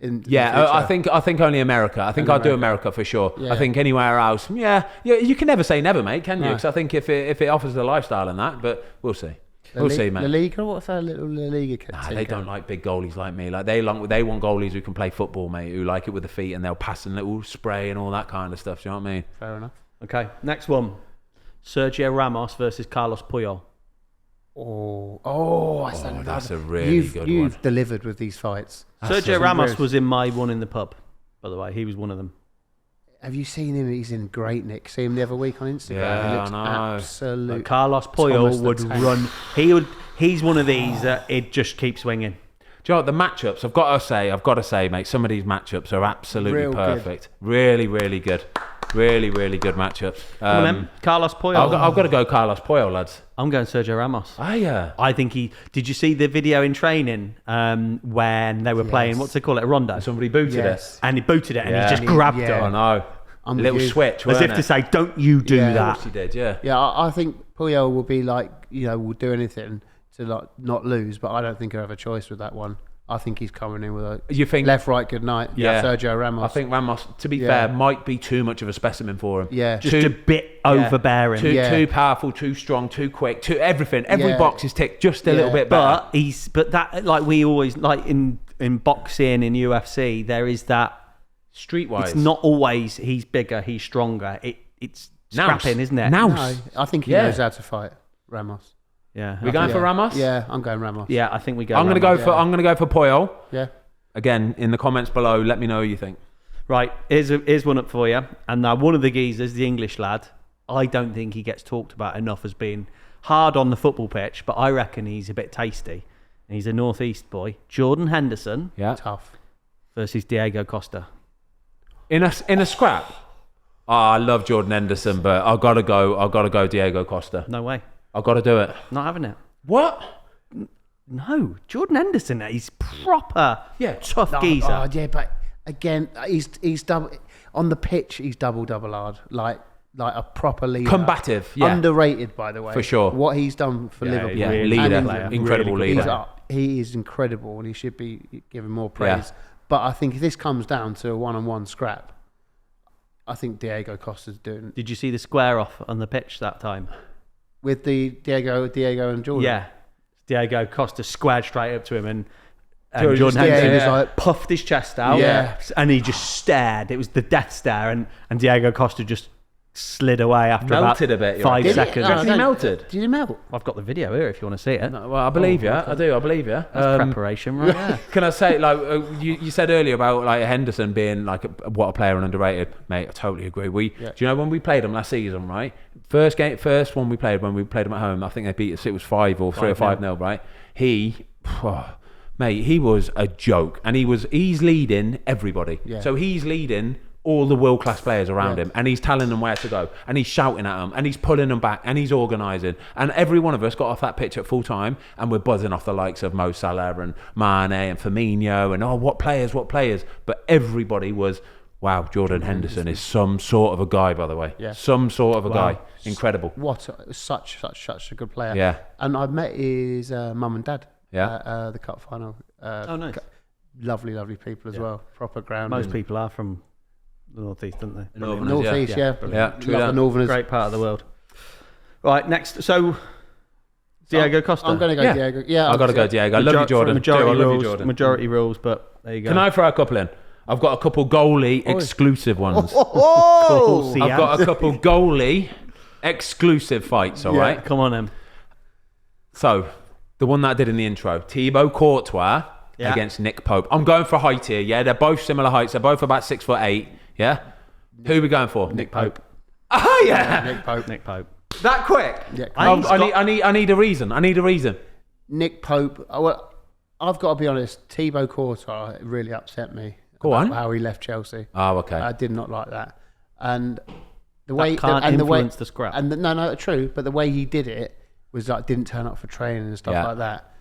Speaker 1: I think only America. I think I'll do America for sure. Yeah. I think anywhere else, you can never say never, mate, can you? Because I think if it offers the lifestyle and that, but we'll see. We'll see, mate.
Speaker 3: La Liga, what's that little La Liga?
Speaker 1: They don't like big goalies like me. Like they want goalies who can play football, mate, who like it with the feet and they'll pass and little spray and all that kind of stuff. Do you know what I mean?
Speaker 3: Fair enough.
Speaker 2: Okay, next one: Sergio Ramos versus Carlos Poyle.
Speaker 1: That's a really good one.
Speaker 3: You've delivered with these fights.
Speaker 2: Sergio Ramos was in my one in the pub, by the way. He was one of them.
Speaker 3: Have you seen him? He's in great nick. See him the other week on Instagram.
Speaker 1: Yeah,
Speaker 3: he looks
Speaker 1: I know.
Speaker 3: absolute.
Speaker 2: Carlos Poyle would run. He's one of these that it just keeps swinging.
Speaker 1: Do you know what, the matchups? I've got to say, mate. Some of these matchups are absolutely perfect. Good. Really, really good. Really, really good matchups.
Speaker 2: Carlos Poyle.
Speaker 1: I've got to go Carlos Poyle, lads.
Speaker 2: I'm going Sergio Ramos.
Speaker 1: Oh, yeah.
Speaker 2: I think did you see the video in training when they were playing, what's they call it, a rondo?
Speaker 1: Somebody booted it.
Speaker 2: And he booted it and he just grabbed it.
Speaker 1: I know. A little switch,
Speaker 2: as if to say, don't you do that.
Speaker 1: Of course he did, yeah.
Speaker 3: Yeah, I think Poyle will be like, will do anything to like not lose, but I don't think he'll have a choice with that one. I think he's coming in with a left, right, good night. Yeah, Sergio Ramos.
Speaker 1: I think Ramos, to be fair, might be too much of a specimen for him.
Speaker 3: Yeah,
Speaker 2: just a bit overbearing.
Speaker 1: Too powerful, too strong, too quick, too everything. Every box is ticked just a little bit better.
Speaker 2: But that, like we always like in boxing, in UFC, there is that
Speaker 1: streetwise.
Speaker 2: It's not always he's bigger, he's stronger. It's scrapping, isn't it?
Speaker 3: No, I think he knows how to fight, Ramos.
Speaker 2: Yeah,
Speaker 1: we're going for Ramos.
Speaker 3: Yeah, I'm going Ramos.
Speaker 2: Yeah, I think we go.
Speaker 1: I'm going to go for Poyle.
Speaker 3: Yeah.
Speaker 1: Again, in the comments below, let me know what you think.
Speaker 2: Right, here's one up for you. And now one of the geezers, the English lad, I don't think he gets talked about enough as being hard on the football pitch, but I reckon he's a bit tasty. And he's a northeast boy, Jordan Henderson.
Speaker 1: Yeah,
Speaker 3: tough.
Speaker 2: Versus Diego Costa.
Speaker 1: In a scrap. I love Jordan Henderson, but I've got to go Diego Costa.
Speaker 2: No way.
Speaker 1: I've got to do it.
Speaker 2: Not having it.
Speaker 1: What?
Speaker 2: No, Jordan Henderson. He's proper tough geezer.
Speaker 3: Oh, yeah, but again, he's double on the pitch. He's double hard, like a proper leader.
Speaker 1: Combative,
Speaker 3: underrated, by the way,
Speaker 1: for sure.
Speaker 3: What he's done for Liverpool,
Speaker 1: leader, incredible
Speaker 3: really
Speaker 1: leader.
Speaker 3: He is incredible, and he should be given more praise. Yeah. But I think if this comes down to a one-on-one scrap, I think Diego Costa's doing.
Speaker 2: Did you see the square off on the pitch that time?
Speaker 3: With the Diego and Jordan?
Speaker 2: Yeah. Diego Costa squared straight up to him and Jordan Henderson was like, puffed his chest out and he just stared. It was the death stare and Diego Costa just slid away after
Speaker 1: Melted
Speaker 2: about
Speaker 1: a bit,
Speaker 2: 5
Speaker 3: Did it?
Speaker 2: seconds.
Speaker 3: No,
Speaker 1: Actually melted.
Speaker 3: Did you melt?
Speaker 2: I've got the video here if you want to see it.
Speaker 1: No, well, I believe you. I do. I believe you.
Speaker 2: That's preparation, right? Yeah.
Speaker 1: Can I say, like, you said earlier about like Henderson being like what a player and underrated, mate? I totally agree. Do you know when we played them last season, right? First one we played when we played them at home. I think they beat us. It was 5 or 3 or 5-0, right? Mate, he was a joke, and he's leading everybody.
Speaker 3: Yeah.
Speaker 1: So he's leading all the world-class players around him, and he's telling them where to go, and he's shouting at them, and he's pulling them back, and he's organising. And every one of us got off that pitch at full time, and we're buzzing off the likes of Mo Salah and Mane and Firmino, and what players. But everybody was, wow, Jordan Henderson is some sort of a guy, by the way.
Speaker 3: Yeah.
Speaker 1: Some sort of a guy. Incredible.
Speaker 3: Such a good player.
Speaker 1: Yeah.
Speaker 3: And I met his mum and dad.
Speaker 1: Yeah.
Speaker 3: At the cup final.
Speaker 2: Nice.
Speaker 3: Lovely people as well. Proper ground.
Speaker 2: Most people are from the northeast, aren't they?
Speaker 3: Northeast, yeah.
Speaker 1: True
Speaker 3: Love
Speaker 1: that.
Speaker 3: the Northerners.
Speaker 2: Great part of the world. Right, next. So, Diego Costa.
Speaker 3: I'm going to go Diego. Yeah,
Speaker 1: I've got to go Diego. I love you, Jordan. I love you, Jordan.
Speaker 2: Majority rules, but there you go.
Speaker 1: Can I throw a couple in? I've got a couple goalie exclusive ones.
Speaker 3: Oh,
Speaker 1: I've got a couple goalie exclusive fights, all right?
Speaker 2: Come on, Em.
Speaker 1: So, the one that I did in the intro, Thibaut Courtois against Nick Pope. I'm going for height here, yeah? They're both similar heights. They're both about 6'8", yeah? Who are we going for?
Speaker 2: Nick Pope.
Speaker 1: Oh, yeah!
Speaker 2: Nick Pope.
Speaker 1: That quick?
Speaker 3: Yeah.
Speaker 1: I need a reason.
Speaker 3: Nick Pope. Well, I've got to be honest. Thibaut Courtois really upset me.
Speaker 1: Go on.
Speaker 3: How he left Chelsea.
Speaker 1: Oh, okay.
Speaker 3: I did not like that. And the
Speaker 2: That
Speaker 3: way
Speaker 2: can't
Speaker 3: and
Speaker 2: influence
Speaker 3: the
Speaker 2: the scrap.
Speaker 3: And no, true. But the way he did it was like didn't turn up for training and stuff like that.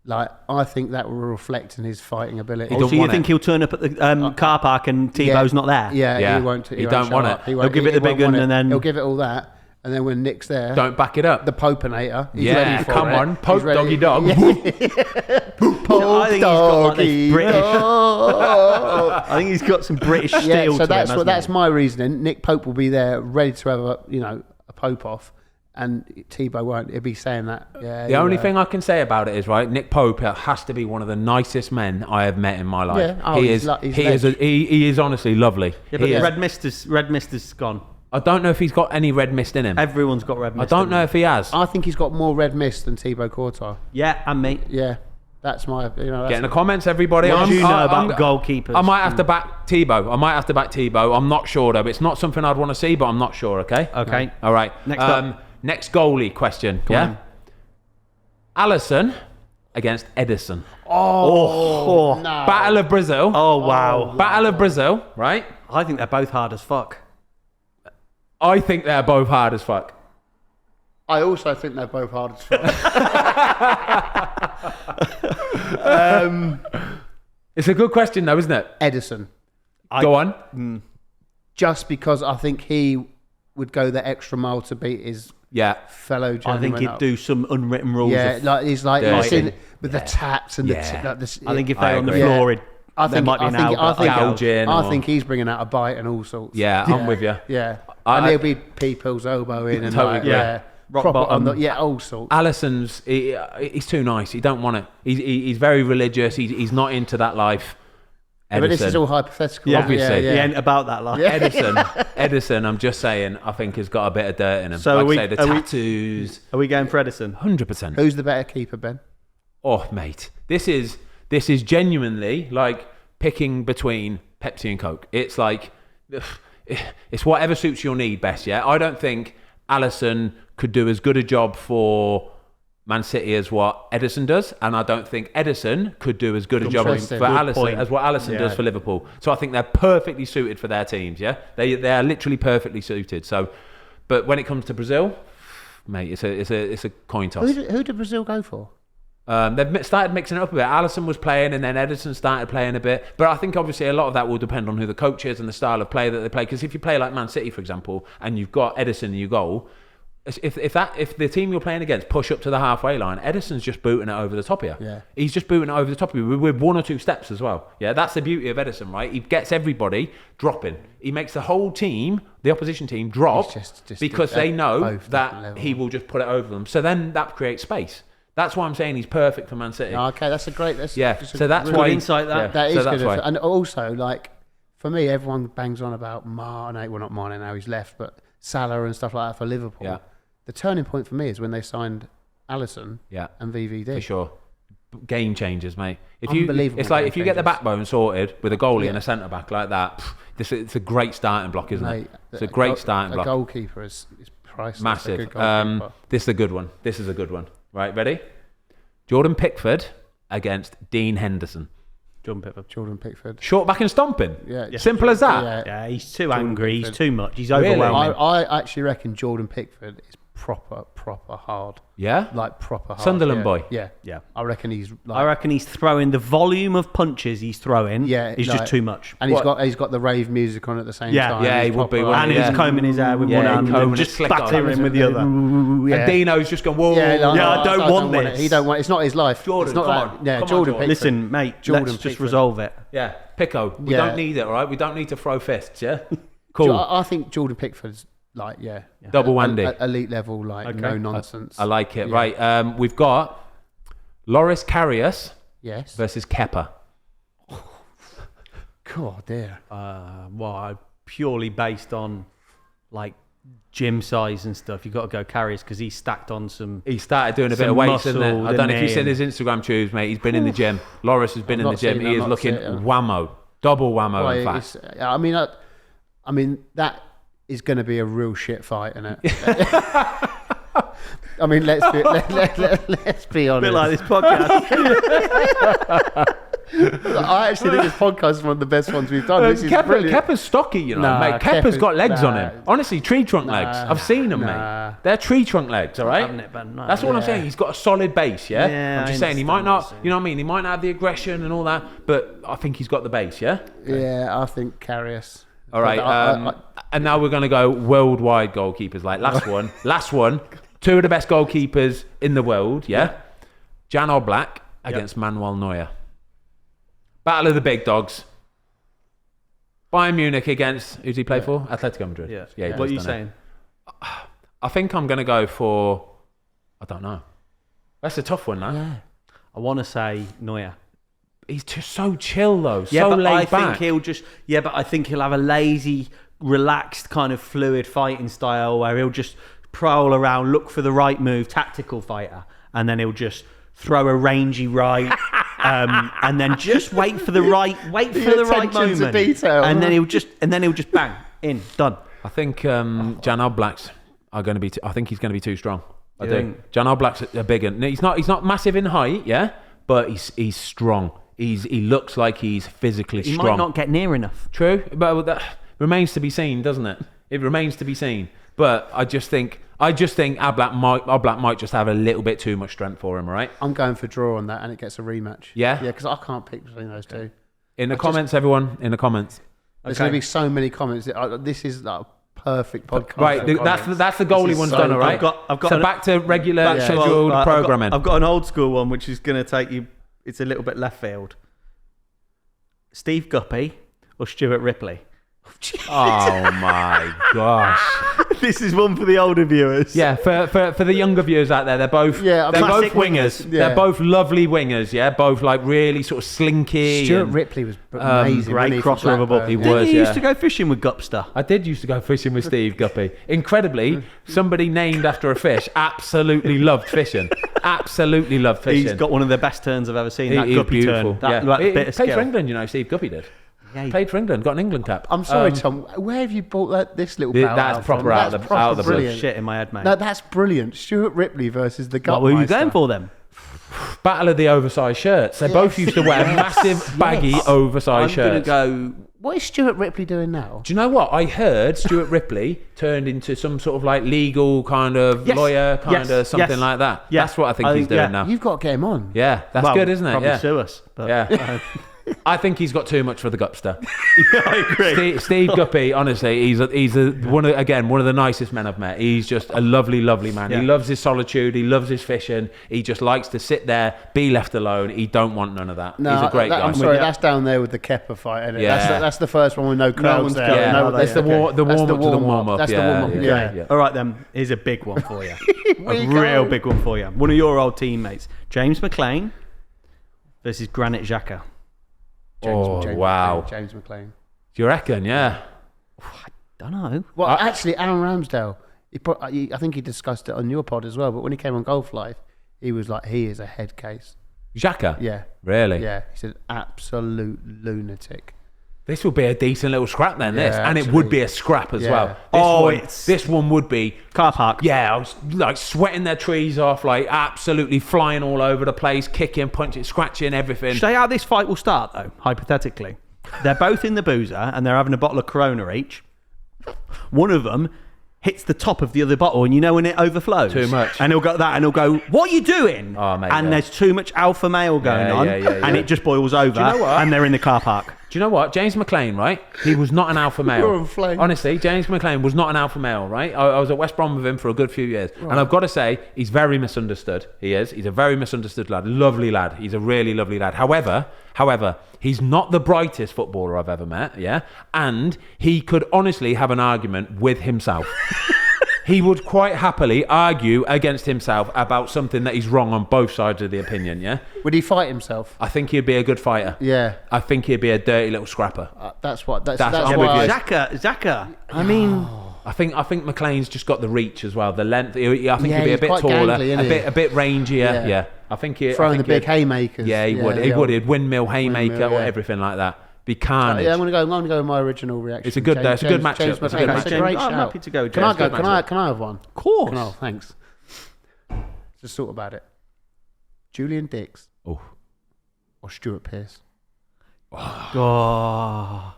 Speaker 3: Like I think that will reflect in his fighting ability.
Speaker 2: So you think he'll turn up at the car park and Thibaut's not there?
Speaker 3: Yeah, he won't.
Speaker 1: He don't want it.
Speaker 3: He'll
Speaker 2: give it the big one and then
Speaker 3: he'll give it all that. And then when Nick's there,
Speaker 1: don't back it up.
Speaker 3: The Popinator. He's ready for
Speaker 1: come
Speaker 3: it.
Speaker 1: on, Pope doggy dog.
Speaker 2: I think he's got like this British. I think he's got some British steel.
Speaker 3: So
Speaker 2: to
Speaker 3: that's my reasoning. Nick Pope will be there, ready to have a Pope off, and Thibaut won't. He'll be saying that. Yeah.
Speaker 1: The only thing I can say about it is right. Nick Pope has to be one of the nicest men I have met in my life.
Speaker 3: Yeah. Oh,
Speaker 1: he is honestly lovely.
Speaker 2: Yeah, but Red Mist is gone.
Speaker 1: I don't know if he's got any red mist in him.
Speaker 2: Everyone's got red mist.
Speaker 1: I don't know if he has.
Speaker 3: I think he's got more red mist than Thibaut Courtois.
Speaker 2: Yeah, and me.
Speaker 3: Yeah, that's my.
Speaker 1: Get in the comments, everybody.
Speaker 2: What do you know about goalkeepers?
Speaker 1: I might have to back Thibaut. I'm not sure though. It's not something I'd want to see, but I'm not sure. Okay.
Speaker 2: Okay.
Speaker 1: No. All right.
Speaker 2: Next up.
Speaker 1: Next goalie question.
Speaker 2: Come on.
Speaker 1: Allison against Ederson.
Speaker 2: Oh.
Speaker 3: No.
Speaker 1: Battle of Brazil.
Speaker 2: Oh wow.
Speaker 1: Battle of Brazil. Right.
Speaker 2: I think they're both hard as fuck.
Speaker 1: I think they're both hard as fuck.
Speaker 3: I also think they're both hard as fuck.
Speaker 1: It's a good question though, isn't it?
Speaker 3: Ederson.
Speaker 1: Go on.
Speaker 3: Just because I think he would go the extra mile to beat his fellow gentleman.
Speaker 2: I think he'd do some unwritten rules.
Speaker 3: Yeah, like he's like
Speaker 1: Yeah.
Speaker 3: you've seen with the taps and the.
Speaker 2: I think if they're on the floor, there might be an
Speaker 1: I
Speaker 3: think he's bringing out a bite and all sorts.
Speaker 1: Yeah, I'm with you.
Speaker 3: Yeah, and he'll be people's elbow in and
Speaker 1: Totally,
Speaker 2: rock
Speaker 3: proper
Speaker 2: bottom.
Speaker 3: all sorts.
Speaker 1: Allison's he's too nice. He don't want it. He's very religious. He's not into that life.
Speaker 3: Yeah, but this is all hypothetical.
Speaker 1: Obviously.
Speaker 2: He ain't about that life.
Speaker 1: Ederson, I'm just saying, I think has got a bit of dirt in him.
Speaker 2: So
Speaker 1: like I say, the tattoos.
Speaker 2: Are we going for Ederson?
Speaker 1: 100%.
Speaker 3: Who's the better keeper, Ben?
Speaker 1: Oh, mate, this is genuinely like picking between Pepsi and Coke. It's like it's whatever suits your need best. Yeah, I don't think Allison could do as good a job for Man City as what Ederson does, and I don't think Ederson could do as good a job for Allison as what Allison does for Liverpool. So I think they're perfectly suited for their teams. Yeah, they are literally perfectly suited. So, but when it comes to Brazil, mate, it's a coin toss.
Speaker 3: Who did Brazil go for?
Speaker 1: They've started mixing it up a bit. Allison was playing and then Ederson started playing a bit. But I think obviously a lot of that will depend on who the coach is and the style of play that they play. Because if you play like Man City, for example, and you've got Ederson in your goal, if the team you're playing against push up to the halfway line, Ederson's just booting it over the top of you. Yeah. He's just booting it over the top of you with one or two steps as well. Yeah, that's the beauty of Ederson, right? He gets everybody dropping. He makes the whole team, the opposition team, drop just because they know that he will just put it over them. So then that creates space. That's why I'm saying he's perfect for Man City.
Speaker 3: Okay, that's a great.
Speaker 1: So that's why
Speaker 2: insight that.
Speaker 3: That is good. And also, like for me, everyone bangs on about Mane. Well, not Mane now; he's left. But Salah and stuff like that for Liverpool.
Speaker 1: Yeah.
Speaker 3: The turning point for me is when they signed Allison
Speaker 1: Yeah.
Speaker 3: and VVD.
Speaker 1: For sure. Game changers, mate.
Speaker 3: Unbelievable
Speaker 1: It's like
Speaker 3: game
Speaker 1: if you get the
Speaker 3: changers.
Speaker 1: backbone sorted with a goalie
Speaker 3: Yeah.
Speaker 1: and a centre back like that, it's a great starting block, isn't
Speaker 3: Mate,
Speaker 1: it? It's a great starting block.
Speaker 3: A goalkeeper is priceless.
Speaker 1: Massive.
Speaker 3: A good goalkeeper.
Speaker 1: This is a good one. This is a good one. Right, ready? Jordan Pickford against Dean Henderson.
Speaker 3: Jordan Pickford.
Speaker 1: Short back and stomping.
Speaker 3: Yeah.
Speaker 1: Simple as that.
Speaker 3: Yeah.
Speaker 2: Yeah, he's too
Speaker 3: Jordan
Speaker 2: angry.
Speaker 3: Pickford.
Speaker 2: He's too much. He's
Speaker 1: Really?
Speaker 2: overwhelming.
Speaker 3: I actually reckon Jordan Pickford is proper hard.
Speaker 1: Yeah?
Speaker 3: Like proper hard.
Speaker 1: Sunderland
Speaker 3: yeah.
Speaker 1: boy.
Speaker 3: Yeah.
Speaker 2: Yeah.
Speaker 3: I reckon he's like,
Speaker 2: I reckon he's throwing the volume of punches he's throwing.
Speaker 3: Yeah,
Speaker 2: is
Speaker 3: like-
Speaker 2: just too much.
Speaker 3: and he's got the rave music on at the same
Speaker 2: Yeah.
Speaker 3: time.
Speaker 1: Yeah,
Speaker 3: He's
Speaker 1: he would be,
Speaker 3: proper
Speaker 1: wouldn't
Speaker 2: And
Speaker 1: he?
Speaker 2: he's
Speaker 1: Yeah.
Speaker 2: combing his hair with
Speaker 1: Yeah,
Speaker 2: one hand
Speaker 1: combing
Speaker 2: and
Speaker 1: it
Speaker 2: just
Speaker 1: slick up.
Speaker 2: battering with the other.
Speaker 3: Yeah.
Speaker 1: And Dino's just gone, whoa.
Speaker 3: Yeah, like,
Speaker 2: Yeah, I don't want
Speaker 3: it.
Speaker 2: this.
Speaker 3: He don't want. It's not his life.
Speaker 1: Jordan,
Speaker 3: it's not
Speaker 1: come
Speaker 3: that,
Speaker 1: on.
Speaker 3: Yeah,
Speaker 1: Come on,
Speaker 3: Jordan.
Speaker 1: Jordan.
Speaker 3: Pickford.
Speaker 2: Listen, mate,
Speaker 3: Jordan
Speaker 2: let's just
Speaker 3: Pickford.
Speaker 2: resolve it.
Speaker 1: Yeah, Pico. We
Speaker 3: Yeah.
Speaker 1: don't need it, all right? We don't need to throw fists, yeah? Cool.
Speaker 3: I think Jordan Pickford's like
Speaker 1: Double Wandy.
Speaker 3: elite level, like
Speaker 2: Okay.
Speaker 3: no nonsense.
Speaker 1: I like it.
Speaker 3: Yeah.
Speaker 1: Right, we've got Loris Karius
Speaker 3: Yes.
Speaker 1: versus Kepa.
Speaker 3: God dear.
Speaker 2: Purely based on like gym size and stuff. You got to go carries because he's stacked on some.
Speaker 1: He started doing a bit
Speaker 2: Some
Speaker 1: of weights, isn't it?
Speaker 2: muscle,
Speaker 1: I don't know if you've
Speaker 2: didn't
Speaker 1: seen
Speaker 2: he?
Speaker 1: his Instagram tubes, mate. He's been in the gym. Loris has been
Speaker 3: I've
Speaker 1: in the
Speaker 3: not
Speaker 1: gym.
Speaker 3: seen
Speaker 1: He
Speaker 3: it,
Speaker 1: is
Speaker 3: I've not
Speaker 1: looking
Speaker 3: seen it.
Speaker 1: whammo. Double whammo,
Speaker 3: Well,
Speaker 1: in fact.
Speaker 3: I mean that is going to be a real shit fight, isn't it? I mean, let's be
Speaker 2: A
Speaker 3: honest.
Speaker 2: bit like this podcast.
Speaker 3: I actually think this podcast is one of the best ones we've done. This is brilliant.
Speaker 1: Kepa's stocky, you know,
Speaker 3: Nah,
Speaker 1: mate. Kepa's got legs on
Speaker 3: nah.
Speaker 1: him. Honestly, tree trunk legs. I've seen them,
Speaker 3: nah.
Speaker 1: mate. They're tree trunk legs, all right?
Speaker 2: Haven't it, but no.
Speaker 1: That's what I'm
Speaker 3: Yeah.
Speaker 1: saying. He's got a solid base, yeah?
Speaker 2: Yeah,
Speaker 1: I'm just
Speaker 2: I
Speaker 1: saying, he might
Speaker 2: understand
Speaker 1: not,
Speaker 2: what you're saying.
Speaker 1: you know what I mean? He might not have the aggression and all that, but I think he's got the base, yeah?
Speaker 3: Yeah, I think Karius.
Speaker 1: All right, and now we're going to go worldwide goalkeepers. Like last one, two of the best goalkeepers in the world, yeah? Jan Oblak against Manuel Neuer. Battle of the big dogs. Bayern Munich against, who's he play for? Atletico Madrid.
Speaker 2: Yeah.
Speaker 1: he
Speaker 2: What are
Speaker 1: does,
Speaker 2: you
Speaker 1: doesn't he?
Speaker 2: saying?
Speaker 1: I think I'm going to go for, I don't know. That's a tough one, that.
Speaker 3: Yeah.
Speaker 2: I want to say Neuer.
Speaker 1: He's just so chill, though.
Speaker 2: Yeah,
Speaker 1: so
Speaker 2: but
Speaker 1: laid
Speaker 2: I
Speaker 1: back.
Speaker 2: think he'll just. Yeah, but I think he'll have a lazy, relaxed kind of fluid fighting style where he'll just prowl around, look for the right move, tactical fighter, and then he'll just throw a rangy right, and then just wait for the right right
Speaker 3: attention to
Speaker 2: moment,
Speaker 3: detail.
Speaker 2: and then he'll just bang in done.
Speaker 1: I think Jan Oblak's are going to be. I think he's going to be too strong. I
Speaker 2: You
Speaker 1: do.
Speaker 2: think?
Speaker 1: Jan Oblak's a big one. He's not massive in height, yeah, but he's strong. He looks like he's physically
Speaker 2: He
Speaker 1: strong.
Speaker 2: might not get near enough.
Speaker 1: True, but that remains to be seen, doesn't it? It remains to be seen. But I just think Oblak might just have a little bit too much strength for him, right?
Speaker 3: I'm going for draw on that, and it gets a rematch.
Speaker 1: Yeah?
Speaker 3: Yeah, because I can't pick between those two.
Speaker 1: In the comments, everyone, in the comments.
Speaker 3: There's going to be so many comments. This is like a perfect podcast.
Speaker 1: Right,
Speaker 3: for
Speaker 1: that's
Speaker 3: comments.
Speaker 1: the goalie
Speaker 3: This is
Speaker 1: one's
Speaker 3: so
Speaker 1: done, all
Speaker 3: good.
Speaker 1: right?
Speaker 2: I've got
Speaker 1: so
Speaker 2: an-
Speaker 1: back to regular
Speaker 2: Back to-
Speaker 1: scheduled
Speaker 2: I've got-
Speaker 1: programming.
Speaker 2: I've got an old school one which is going to take you. It's a little bit left field. Steve Guppy or Stuart Ripley?
Speaker 1: Oh my gosh!
Speaker 2: This is one for the older viewers.
Speaker 1: Yeah, for the younger viewers out there, they're both
Speaker 3: Yeah,
Speaker 1: they're both
Speaker 2: classic
Speaker 1: wingers.
Speaker 3: Yeah.
Speaker 1: They're both lovely wingers. Yeah, both like really sort of slinky.
Speaker 3: Stuart
Speaker 1: and-
Speaker 3: Ripley was amazing.
Speaker 2: great
Speaker 3: wasn't he, for
Speaker 2: crosser of a ball.
Speaker 3: Blackburn?
Speaker 1: He
Speaker 2: Didn't
Speaker 1: was,
Speaker 2: you
Speaker 1: yeah.
Speaker 2: used to go fishing with Gupster?
Speaker 1: I did used to go fishing with Steve Guppy. Incredibly, somebody named after a fish absolutely loved fishing. Absolutely loved fishing.
Speaker 2: He's got one of the best turns I've ever seen. That
Speaker 1: He's
Speaker 2: Guppy
Speaker 1: beautiful.
Speaker 2: turn. That,
Speaker 1: yeah.
Speaker 2: that
Speaker 1: He
Speaker 2: bit of
Speaker 1: played
Speaker 2: skill.
Speaker 1: for England, you know. Steve Guppy did.
Speaker 2: Yeah, he-
Speaker 1: Played for England. Got an England cap.
Speaker 3: I'm sorry, Tom. Where have you bought this little? battle
Speaker 1: that's
Speaker 3: out
Speaker 1: proper
Speaker 3: from?
Speaker 1: out
Speaker 3: That's
Speaker 1: of the
Speaker 3: proper
Speaker 1: blue.
Speaker 3: brilliant.
Speaker 2: shit in my head, mate.
Speaker 3: No, that's brilliant. Stuart Ripley versus the
Speaker 2: What were you
Speaker 3: Gutmeister.
Speaker 2: going for then?
Speaker 1: Battle of the oversized shirts. They both used to wear massive, baggy, oversized
Speaker 2: I'm going to
Speaker 1: shirts.
Speaker 2: go.
Speaker 3: What is Stuart Ripley doing now?
Speaker 1: Do you know what? I heard Stuart Ripley turned into some sort of like legal kind of
Speaker 2: Yes.
Speaker 1: lawyer, kind
Speaker 2: Yes.
Speaker 1: of something
Speaker 2: Yes.
Speaker 1: like that.
Speaker 2: Yeah.
Speaker 1: That's what I think he's doing
Speaker 2: yeah.
Speaker 1: now.
Speaker 3: You've got to get him on.
Speaker 1: Yeah, that's
Speaker 2: Well,
Speaker 1: good, isn't it?
Speaker 2: Probably
Speaker 1: Yeah.
Speaker 2: sue us. But,
Speaker 1: Yeah. I think he's got too much for the Gupster.
Speaker 2: I agree.
Speaker 1: Steve Guppy, honestly, he's one of the nicest men I've met. He's just a lovely, lovely man.
Speaker 2: Yeah.
Speaker 1: He loves his solitude. He loves his fishing. He just likes to sit there, be left alone. He don't want none of that.
Speaker 3: No,
Speaker 1: he's a great guy.
Speaker 3: I'm sorry, that's down there with the Kepa fight, isn't it?
Speaker 1: Yeah.
Speaker 3: That's the first one with no crowds
Speaker 2: one's
Speaker 3: there.
Speaker 2: going,
Speaker 1: Yeah,
Speaker 2: no,
Speaker 1: that's
Speaker 2: they-
Speaker 1: the warm up to the warm up.
Speaker 3: That's
Speaker 1: yeah,
Speaker 3: the warm up. Yeah.
Speaker 2: All right, then. Here's a big one for you.
Speaker 3: We
Speaker 2: A
Speaker 3: go.
Speaker 2: real big one for you. One of your old teammates, James McLean versus Granit Xhaka.
Speaker 1: Oh, wow.
Speaker 3: James McLean.
Speaker 1: Do you reckon? Yeah.
Speaker 2: Don't know.
Speaker 3: Well, actually, Aaron Ramsdale, I think he discussed it on your pod as well, but when he came on Golf Life, he was like, he is a head case.
Speaker 1: Xhaka?
Speaker 3: Yeah.
Speaker 1: Really?
Speaker 3: Yeah. He's an absolute lunatic.
Speaker 1: This would be a decent little scrap then,
Speaker 3: Yeah,
Speaker 1: this. And it
Speaker 3: actually.
Speaker 1: would be a scrap as
Speaker 3: Yeah.
Speaker 1: well. This one would be...
Speaker 2: Car park.
Speaker 1: Yeah, I was like sweating their trees off, like absolutely flying all over the place, kicking, punching, scratching, everything.
Speaker 2: Say how this fight will start, though, hypothetically. They're both in the boozer and they're having a bottle of Corona each. One of them hits the top of the other bottle, and you know when it overflows?
Speaker 1: Too much.
Speaker 2: And he'll go that, and he'll go, what are you doing?
Speaker 1: Oh, mate,
Speaker 2: and
Speaker 1: yeah.
Speaker 2: there's too much alpha male going on, and it just boils over,
Speaker 1: Do you know what?
Speaker 2: and they're in the car park.
Speaker 1: Do you know what? James McLean, right? He was not an alpha male.
Speaker 3: You're on flame.
Speaker 1: Honestly, James McLean was not an alpha male, right? I was at West Brom with him for a good few years. Right. And I've got to say, he's very misunderstood. He is. He's a very misunderstood lad. Lovely lad. He's a really lovely lad. However, he's not the brightest footballer I've ever met, yeah? And he could honestly have an argument with himself. He would quite happily argue against himself about something that he's wrong on both sides of the opinion, yeah?
Speaker 3: Would he fight himself?
Speaker 1: I think he'd be a good fighter.
Speaker 3: Yeah.
Speaker 1: I think he'd be a dirty little scrapper.
Speaker 3: That's why.
Speaker 1: I'm with you.
Speaker 2: Xhaka. I mean...
Speaker 1: I think McLean's just got the reach as well, the length. I think he'd be a
Speaker 3: he's
Speaker 1: bit
Speaker 3: quite
Speaker 1: taller,
Speaker 3: gangly, isn't he?
Speaker 1: a bit rangier. Yeah, I think he
Speaker 3: Throwing the big
Speaker 1: he'd-
Speaker 3: haymakers.
Speaker 1: Yeah, he would. He would. He'd windmill haymaker
Speaker 3: Windmill,
Speaker 1: or
Speaker 3: yeah.
Speaker 1: everything like that. Be carnage.
Speaker 3: Yeah, I'm gonna go with my original reaction.
Speaker 1: It's a good matchup.
Speaker 3: James
Speaker 1: It's a
Speaker 3: McLean.
Speaker 1: good
Speaker 3: That's
Speaker 1: matchup.
Speaker 3: a great
Speaker 2: I'm
Speaker 3: shout.
Speaker 2: happy to go,
Speaker 3: Can I
Speaker 2: James.
Speaker 3: go?
Speaker 1: Good
Speaker 3: Can I have one?
Speaker 2: Of course.
Speaker 3: Oh, thanks. Just thought about it. Julian Dix
Speaker 1: Oh.
Speaker 3: or Stuart Pearce?
Speaker 2: Oh.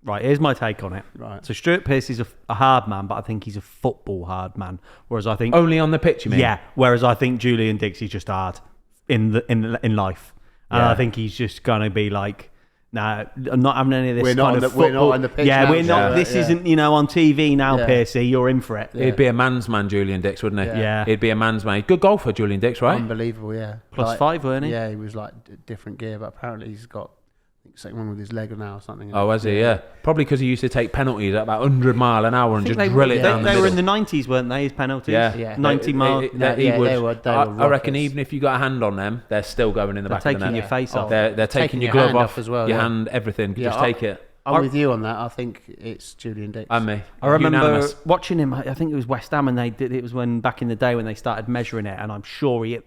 Speaker 2: Right, here's my take on it.
Speaker 3: Right.
Speaker 2: So Stuart Pearce is a hard man, but I think he's a football hard man. Whereas I think
Speaker 1: Only on the pitch, you mean?
Speaker 2: yeah. Whereas I think Julian Dixie's just hard in life, and
Speaker 1: Yeah.
Speaker 2: I think he's just gonna be like, nah, I'm not having any of this
Speaker 3: We're not
Speaker 2: kind
Speaker 3: on
Speaker 2: of
Speaker 3: the- we're not
Speaker 2: football.
Speaker 3: on the pitch
Speaker 2: Yeah,
Speaker 3: now,
Speaker 2: we're not.
Speaker 3: so,
Speaker 2: This
Speaker 3: yeah.
Speaker 2: isn't on TV now,
Speaker 3: Yeah.
Speaker 2: Piercy. You're in for it.
Speaker 1: He'd be a man's man, Julian Dix, wouldn't he?
Speaker 2: Yeah.
Speaker 1: He'd be a man's man. Good golfer, Julian Dix, right?
Speaker 3: Unbelievable, yeah.
Speaker 2: Plus 5, weren't he?
Speaker 3: Yeah, he was like different gear, but apparently he's got something wrong with his leg now or something.
Speaker 1: Oh, has he? Yeah. Probably because he used to take penalties at about 100 mile an hour and just drill it down the
Speaker 2: They
Speaker 1: middle.
Speaker 2: were in the 90s, weren't they? His penalties.
Speaker 1: Yeah.
Speaker 2: 90 miles.
Speaker 1: He would.
Speaker 3: they were
Speaker 1: I reckon
Speaker 3: rockets.
Speaker 1: even if you got a hand on them, they're still going in the
Speaker 2: They're
Speaker 1: back of the
Speaker 2: taking
Speaker 1: net.
Speaker 2: your face off.
Speaker 1: They're taking your
Speaker 3: your
Speaker 1: glove
Speaker 3: hand
Speaker 1: off
Speaker 3: off as well,
Speaker 1: your
Speaker 3: yeah.
Speaker 1: hand, everything.
Speaker 3: Yeah,
Speaker 1: Just take it.
Speaker 3: I'm with you on that. I think it's Julian Dix.
Speaker 1: And me.
Speaker 2: I remember
Speaker 1: Unanimous.
Speaker 2: watching him. I think it was West Ham, and they did. It was when back in the day when they started measuring it, and I'm sure he hit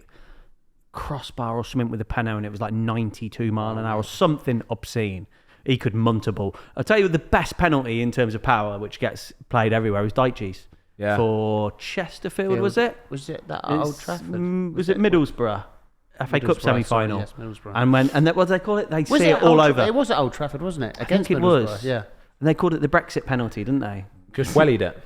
Speaker 2: crossbar or something with a penno, and it was like 92 mile an hour, something obscene. He could munt a ball. I'll tell you the best penalty in terms of power, which gets played everywhere, was Dyche's.
Speaker 1: Yeah.
Speaker 2: For Chesterfield, was it?
Speaker 3: Was it that at Old
Speaker 2: It's,
Speaker 3: Trafford?
Speaker 2: Was it Middlesbrough? FA Cup
Speaker 3: Middlesbrough,
Speaker 2: semi-final.
Speaker 3: sorry, yes, Middlesbrough.
Speaker 2: And what do they call it? They
Speaker 3: Was
Speaker 2: see it
Speaker 3: at
Speaker 2: all
Speaker 3: Old-
Speaker 2: over.
Speaker 3: It was at Old Trafford, wasn't it?
Speaker 2: I think it
Speaker 3: Middlesbrough,
Speaker 2: was.
Speaker 3: Yeah.
Speaker 2: And they called it the Brexit penalty, didn't they?
Speaker 1: Just wellied it.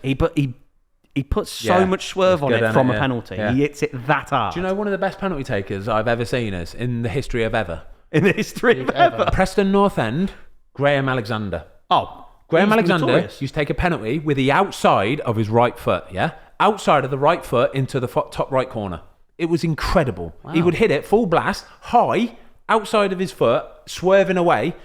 Speaker 2: He puts so
Speaker 1: Yeah,
Speaker 2: much swerve
Speaker 1: it's
Speaker 2: on
Speaker 1: good,
Speaker 2: it
Speaker 1: isn't
Speaker 2: from
Speaker 1: it?
Speaker 2: a
Speaker 1: Yeah.
Speaker 2: penalty.
Speaker 1: Yeah.
Speaker 2: He hits it that hard.
Speaker 1: Do you know one of the best penalty takers I've ever seen is in the history of ever?
Speaker 2: in the history of ever?
Speaker 1: Preston North End, Graham Alexander.
Speaker 2: Oh,
Speaker 1: Graham
Speaker 2: he's
Speaker 1: Alexander
Speaker 2: notorious.
Speaker 1: used to take a penalty with the outside of his right foot, yeah? Outside of the right foot into the top right corner. It was incredible. He would hit it full blast, high, outside of his foot, swerving away.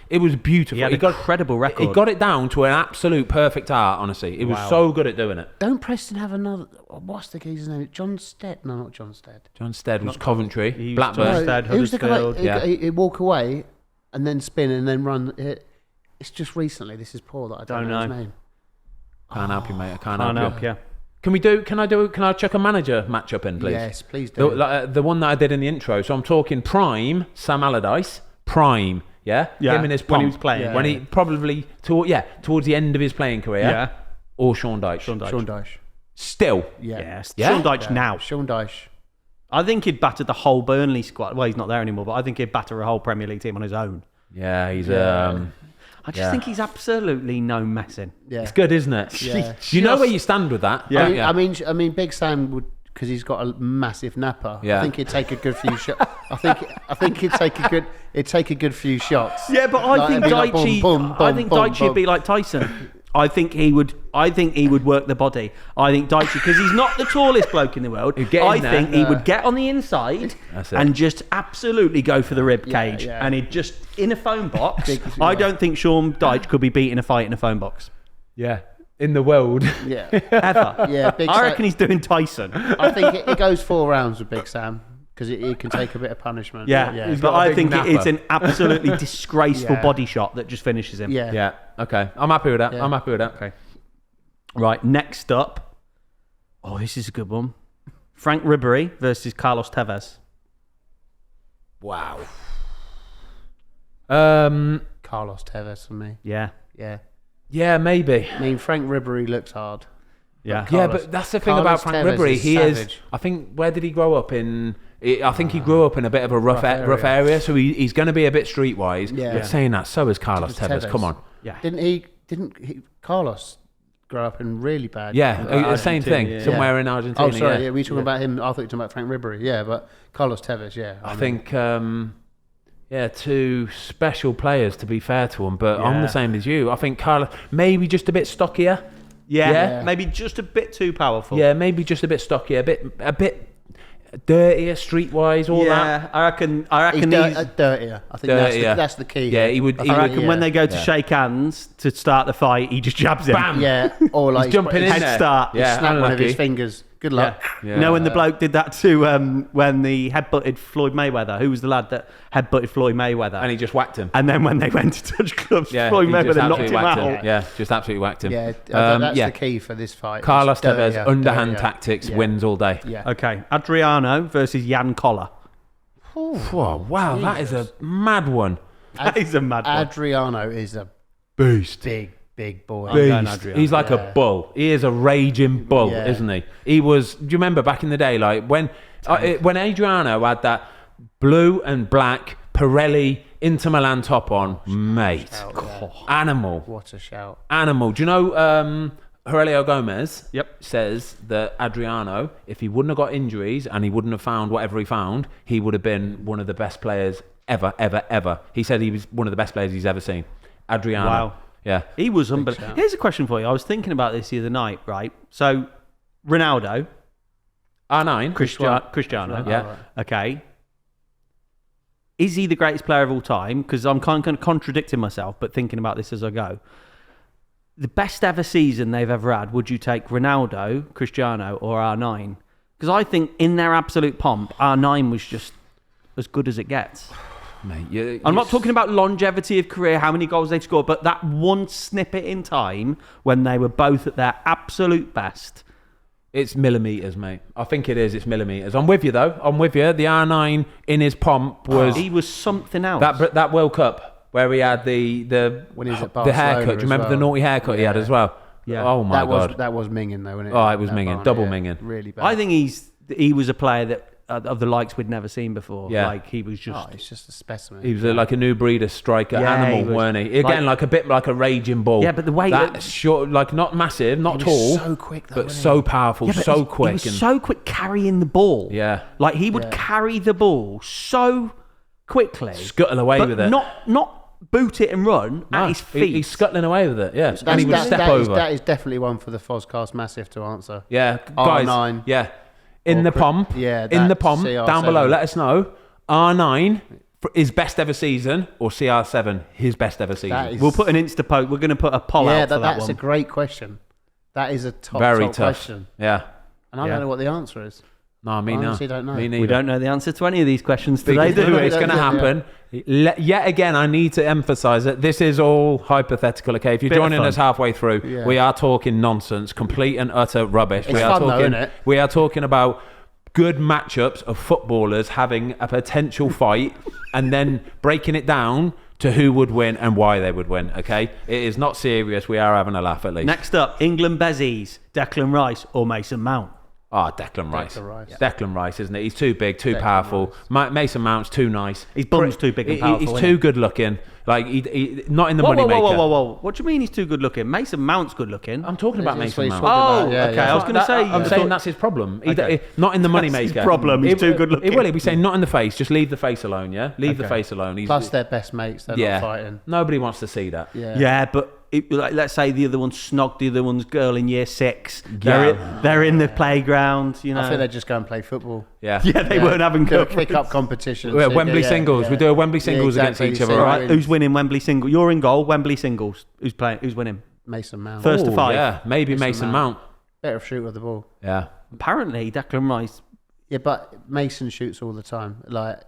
Speaker 1: It was beautiful.
Speaker 2: He had an incredible record.
Speaker 1: He got it down to an absolute perfect art, honestly. He was so good at doing it.
Speaker 3: Don't Preston have another? What's the geezer's name? John Stead? No, not John Stead.
Speaker 1: John Stead was Coventry,
Speaker 2: he was
Speaker 1: Blackburn.
Speaker 2: John Stead,
Speaker 3: Who's the guy?
Speaker 2: Huddersfield,
Speaker 1: yeah.
Speaker 3: He'd walk away and then spin and then run. It's just recently. This is poor that I don't know his name.
Speaker 1: Can't help you, mate. I can't
Speaker 2: Can't
Speaker 1: help
Speaker 2: help
Speaker 1: you.
Speaker 2: you.
Speaker 1: Can I chuck a manager matchup in, please?
Speaker 3: Yes, please do.
Speaker 1: The one that I did in the intro. So I'm talking prime Sam Allardyce, prime, yeah?
Speaker 2: Yeah,
Speaker 1: Him in his
Speaker 2: when he
Speaker 1: pomp.
Speaker 2: was playing.
Speaker 3: Yeah.
Speaker 1: When he probably, towards the end of his playing career.
Speaker 2: Yeah.
Speaker 1: Or Sean Dyche.
Speaker 2: Sean Dyche.
Speaker 3: Sean Dyche.
Speaker 1: Still.
Speaker 3: Yeah.
Speaker 2: Yes.
Speaker 1: Yeah?
Speaker 2: Sean Dyche now.
Speaker 3: Sean Dyche.
Speaker 2: I think he'd batter the whole Burnley squad. Well, he's not there anymore, but I think he'd batter a whole Premier League team on his own.
Speaker 1: Yeah, he's
Speaker 2: I just think he's absolutely no messing.
Speaker 3: Yeah.
Speaker 1: it's good, isn't it?
Speaker 3: Yeah.
Speaker 1: You know where you stand with that.
Speaker 2: Yeah.
Speaker 1: don't you?
Speaker 3: I mean, Big Sam would, because he's got a massive napper.
Speaker 1: Yeah.
Speaker 3: I think he'd take a good few shots. I think he'd take a good few shots.
Speaker 2: Yeah, but I think
Speaker 3: it'd be like
Speaker 2: Dyche.
Speaker 3: boom, boom,
Speaker 2: I think
Speaker 3: boom,
Speaker 2: Dyche would
Speaker 3: boom.
Speaker 2: be like Tyson. I think he would work the body. I think Dyche, because he's not the tallest bloke in the world.
Speaker 1: He'd get in
Speaker 2: I
Speaker 1: there.
Speaker 2: think he would get on the inside
Speaker 1: That's it.
Speaker 2: and just absolutely go for the rib cage,
Speaker 3: yeah.
Speaker 2: and he'd just in a phone box.
Speaker 3: Big-
Speaker 2: I don't think Sean Dyche could be beating a fight in a phone box
Speaker 1: Yeah. In the world.
Speaker 3: Yeah.
Speaker 2: ever.
Speaker 3: Yeah, Big
Speaker 2: I
Speaker 3: Sam.
Speaker 2: reckon he's doing Tyson.
Speaker 3: I think it goes 4 rounds with Big Sam. because he can take a bit of punishment.
Speaker 2: Yeah,
Speaker 1: He's
Speaker 2: but
Speaker 1: got a
Speaker 2: I
Speaker 1: big
Speaker 2: think
Speaker 1: napper.
Speaker 2: it's an absolutely disgraceful
Speaker 3: Yeah.
Speaker 2: body shot that just finishes him.
Speaker 3: Yeah.
Speaker 1: Yeah. Okay. I'm happy with that.
Speaker 3: Yeah.
Speaker 1: I'm happy with that.
Speaker 2: Okay. Right, next up. Oh, this is a good one. Frank Ribery versus Carlos Tevez.
Speaker 1: Wow.
Speaker 3: Carlos Tevez for me.
Speaker 2: Yeah.
Speaker 3: Yeah.
Speaker 1: Yeah, maybe.
Speaker 3: I mean, Frank Ribery looks hard.
Speaker 2: Yeah.
Speaker 1: Yeah,
Speaker 3: Carlos-
Speaker 1: but that's the thing
Speaker 3: Carlos
Speaker 1: about Frank
Speaker 3: Tevez
Speaker 1: Ribery.
Speaker 3: is
Speaker 1: He
Speaker 3: savage.
Speaker 1: is. I think. Where did he grow up in? I think he grew up in a bit of a rough area, so he's going to be a bit streetwise.
Speaker 3: Yeah.
Speaker 1: But saying that, so is Carlos Tevez. Come on.
Speaker 2: Yeah.
Speaker 3: Didn't Carlos grow up in really bad?
Speaker 1: Yeah, the same thing.
Speaker 2: yeah.
Speaker 1: Somewhere in Argentina.
Speaker 3: Oh, sorry. Yeah,
Speaker 1: Yeah.
Speaker 3: we talking about him. I thought you were talking about Frank Ribery. Yeah, but Carlos Tevez. Yeah,
Speaker 1: I think. Two special players to be fair to him, but I'm
Speaker 2: Yeah.
Speaker 1: the same as you. I think Carlos maybe just a bit stockier.
Speaker 2: Yeah.
Speaker 1: Yeah.
Speaker 2: Maybe just a bit too powerful.
Speaker 1: Yeah, maybe just a bit stockier, a bit dirtier, streetwise, all that.
Speaker 2: Yeah, I reckon
Speaker 3: he's
Speaker 2: he's
Speaker 3: dirtier. I think
Speaker 1: Dirtier.
Speaker 3: that's the key.
Speaker 1: Yeah, he would.
Speaker 2: I reckon when they go to
Speaker 1: Yeah.
Speaker 2: shake hands to start the fight, he just jabs him.
Speaker 1: Bam!
Speaker 3: Yeah, or like
Speaker 1: jumping in
Speaker 2: Head
Speaker 1: there.
Speaker 2: start.
Speaker 1: Yeah,
Speaker 3: snap one of
Speaker 1: unlucky.
Speaker 3: his fingers. Good luck.
Speaker 1: Yeah.
Speaker 2: You know when the bloke did that to when the headbutted Floyd Mayweather? Who was the lad that headbutted Floyd Mayweather?
Speaker 1: And he just whacked him.
Speaker 2: And then when they went to touch gloves,
Speaker 1: Yeah,
Speaker 2: Floyd
Speaker 1: he just
Speaker 2: Mayweather knocked
Speaker 1: absolutely
Speaker 2: him
Speaker 1: whacked
Speaker 2: out.
Speaker 1: him. Yeah, just absolutely whacked him.
Speaker 3: Yeah, that's
Speaker 1: yeah.
Speaker 3: the key for this fight.
Speaker 1: Carlos
Speaker 3: It's dirtier,
Speaker 1: Tevez, underhand
Speaker 3: dirtier.
Speaker 1: tactics,
Speaker 3: Yeah.
Speaker 1: wins all day.
Speaker 3: Yeah.
Speaker 2: Okay, Adriano versus Jan Koller.
Speaker 1: Whoa, wow, that is a mad one.
Speaker 2: That is a mad one.
Speaker 3: Adriano is a
Speaker 1: Beast.
Speaker 3: big boy.
Speaker 2: I'm going
Speaker 1: Beast.
Speaker 2: Adriano.
Speaker 1: He's like a bull. He is a raging bull,
Speaker 3: Yeah.
Speaker 1: isn't he? He was. Do you remember back in the day, like when Adriano had that blue and black Pirelli Inter Milan top on, mate,
Speaker 3: Shout, yeah.
Speaker 1: animal,
Speaker 3: What a shout.
Speaker 1: animal. Do you know? Aurelio Gomez
Speaker 2: Yep.
Speaker 1: says that Adriano, if he wouldn't have got injuries and he wouldn't have found whatever he found, he would have been one of the best players ever, ever, ever. He said he was one of the best players he's ever seen. Adriano.
Speaker 2: Wow.
Speaker 1: Yeah.
Speaker 2: He was unbelievable.
Speaker 3: shout.
Speaker 2: Here's a question for you. I was thinking about this the other night, right? So, Ronaldo,
Speaker 1: R9.
Speaker 2: Cristiano.
Speaker 1: Yeah.
Speaker 3: Oh, right.
Speaker 2: Okay. Is he the greatest player of all time? Because I'm kind of contradicting myself, but thinking about this as I go. The best ever season they've ever had, would you take Ronaldo, Cristiano, or R9? Because I think in their absolute pomp, R9 was just as good as it gets.
Speaker 1: Mate,
Speaker 2: I'm not talking about longevity of career, how many goals they've scored, but that one snippet in time when they were both at their absolute best.
Speaker 1: It's millimetres, mate. I think it is. It's millimetres. I'm with you, though. I'm with you. The R9 in his pomp was
Speaker 2: He was something else.
Speaker 1: that World Cup where he had the
Speaker 3: When he was at
Speaker 1: the
Speaker 3: Barcelona
Speaker 1: haircut. Do you
Speaker 3: as
Speaker 1: remember the
Speaker 3: well.
Speaker 1: naughty haircut he had
Speaker 3: Yeah.
Speaker 1: as well?
Speaker 2: Yeah.
Speaker 1: Oh my god.
Speaker 3: That was minging though, wasn't it?
Speaker 1: Oh, it was
Speaker 3: That
Speaker 1: minging.
Speaker 3: Barney,
Speaker 1: Double
Speaker 3: yeah.
Speaker 1: minging.
Speaker 3: Really bad.
Speaker 2: I think he was a player that of the likes we'd never seen before.
Speaker 1: Yeah.
Speaker 2: Like he was just.
Speaker 3: Oh, it's just a specimen.
Speaker 1: He was like a new breed of striker
Speaker 2: Yeah,
Speaker 1: animal,
Speaker 2: he was.
Speaker 1: weren't he? Again, like a bit like a raging bull.
Speaker 2: Yeah, but the way
Speaker 1: that
Speaker 2: that-
Speaker 1: short, like not massive, not
Speaker 3: He
Speaker 1: tall,
Speaker 3: was so quick though,
Speaker 1: but
Speaker 3: wasn't
Speaker 1: so powerful,
Speaker 2: Yeah, but
Speaker 1: so
Speaker 2: he
Speaker 1: quick,
Speaker 2: was
Speaker 1: and
Speaker 2: so quick carrying the ball.
Speaker 1: yeah,
Speaker 2: Like he would
Speaker 3: Yeah.
Speaker 2: carry the ball so quickly,
Speaker 1: scuttle away
Speaker 2: but
Speaker 1: with it.
Speaker 2: not boot it and run
Speaker 1: No,
Speaker 2: at his feet.
Speaker 1: he's scuttling away with it. Yeah,
Speaker 3: he?
Speaker 1: and he would step over.
Speaker 3: That is definitely one for the Fozcast massive to answer.
Speaker 1: Yeah, guys.
Speaker 3: R9.
Speaker 1: Yeah, in
Speaker 3: Or
Speaker 1: the
Speaker 3: Cri-
Speaker 1: pomp.
Speaker 3: yeah,
Speaker 1: in the
Speaker 3: that
Speaker 1: pomp.
Speaker 3: CR7.
Speaker 1: Down below, let us know. R9 for his best ever season, or CR7 his best ever season.
Speaker 3: That is-
Speaker 2: We'll put an Insta post. We're going to put a poll
Speaker 3: Yeah,
Speaker 2: out for that
Speaker 3: that's
Speaker 2: one.
Speaker 3: a great question. That is a top
Speaker 1: Very
Speaker 3: top
Speaker 1: tough.
Speaker 3: question,
Speaker 1: Yeah.
Speaker 3: and I
Speaker 2: Yeah.
Speaker 3: don't know what the answer is.
Speaker 1: No, me
Speaker 3: I
Speaker 1: no.
Speaker 3: honestly don't know.
Speaker 1: Me
Speaker 3: We
Speaker 1: neither.
Speaker 2: We don't know the answer to any of these questions today,
Speaker 1: Because
Speaker 2: do we?
Speaker 1: it's going to happen. Yet again, I need to emphasise that this is all hypothetical. Okay, if you're
Speaker 2: Bit of
Speaker 1: joining
Speaker 2: fun.
Speaker 1: us halfway through,
Speaker 3: Yeah.
Speaker 1: we are talking nonsense, complete and utter rubbish.
Speaker 3: It's
Speaker 1: we are
Speaker 3: fun though,
Speaker 1: talking.
Speaker 3: innit?
Speaker 1: We are talking about good matchups of footballers having a potential fight, and then breaking it down to who would win and why they would win. Okay, it is not serious. We are having a laugh at least.
Speaker 2: Next up, England Bezies, Declan Rice or Mason Mount.
Speaker 1: Ah, Declan Rice.
Speaker 3: Declan Rice.
Speaker 1: Declan Rice, isn't it? He's too big, too
Speaker 3: Declan
Speaker 1: powerful. Mason Mount's too nice.
Speaker 2: His bum's too big and
Speaker 1: He-
Speaker 2: powerful,
Speaker 1: He's
Speaker 2: isn't
Speaker 1: too
Speaker 2: he?
Speaker 1: good looking. Like he not in the
Speaker 2: Whoa,
Speaker 1: money
Speaker 2: whoa,
Speaker 1: maker.
Speaker 2: whoa, whoa, whoa, whoa! What do you mean he's too good looking? Mason Mount's good looking.
Speaker 1: I'm talking about
Speaker 3: That's
Speaker 1: Mason
Speaker 3: what he's
Speaker 1: Mount.
Speaker 3: talking
Speaker 2: Oh,
Speaker 3: about, yeah,
Speaker 2: okay.
Speaker 3: yeah.
Speaker 2: I was going to say.
Speaker 1: I'm
Speaker 2: I
Speaker 1: saying
Speaker 2: thought-
Speaker 1: that's his problem.
Speaker 2: Okay.
Speaker 1: Not in the money
Speaker 2: That's his
Speaker 1: maker.
Speaker 2: problem. He's too good looking.
Speaker 1: He will. He'll be saying not in the face. Just leave the face alone. Yeah, leave the
Speaker 2: Okay.
Speaker 1: face alone. He's,
Speaker 3: Plus, they're best mates. They're
Speaker 1: yeah.
Speaker 3: not fighting.
Speaker 1: Nobody wants to see that.
Speaker 3: Yeah.
Speaker 2: Yeah, but like, let's say the other one's snogged the other one's girl in year 6.
Speaker 1: Yeah.
Speaker 2: They're in the playground, you know.
Speaker 3: I think they just go and play football.
Speaker 1: Yeah.
Speaker 2: yeah, they weren't having
Speaker 3: Do a
Speaker 2: good.
Speaker 3: pick-up competition.
Speaker 1: Well, Wembley singles. We do a Wembley singles against each other,
Speaker 3: So,
Speaker 1: right?
Speaker 2: Who's winning Wembley single? You're in goal. Wembley singles. Who's playing? Who's winning?
Speaker 3: Mason Mount.
Speaker 2: First to
Speaker 1: Ooh,
Speaker 2: 5.
Speaker 1: Yeah, maybe Mason
Speaker 3: Mason
Speaker 1: Mount.
Speaker 3: Better shooter of the ball.
Speaker 1: Yeah.
Speaker 2: Apparently, Declan Rice
Speaker 3: Yeah, but Mason shoots all the time. Like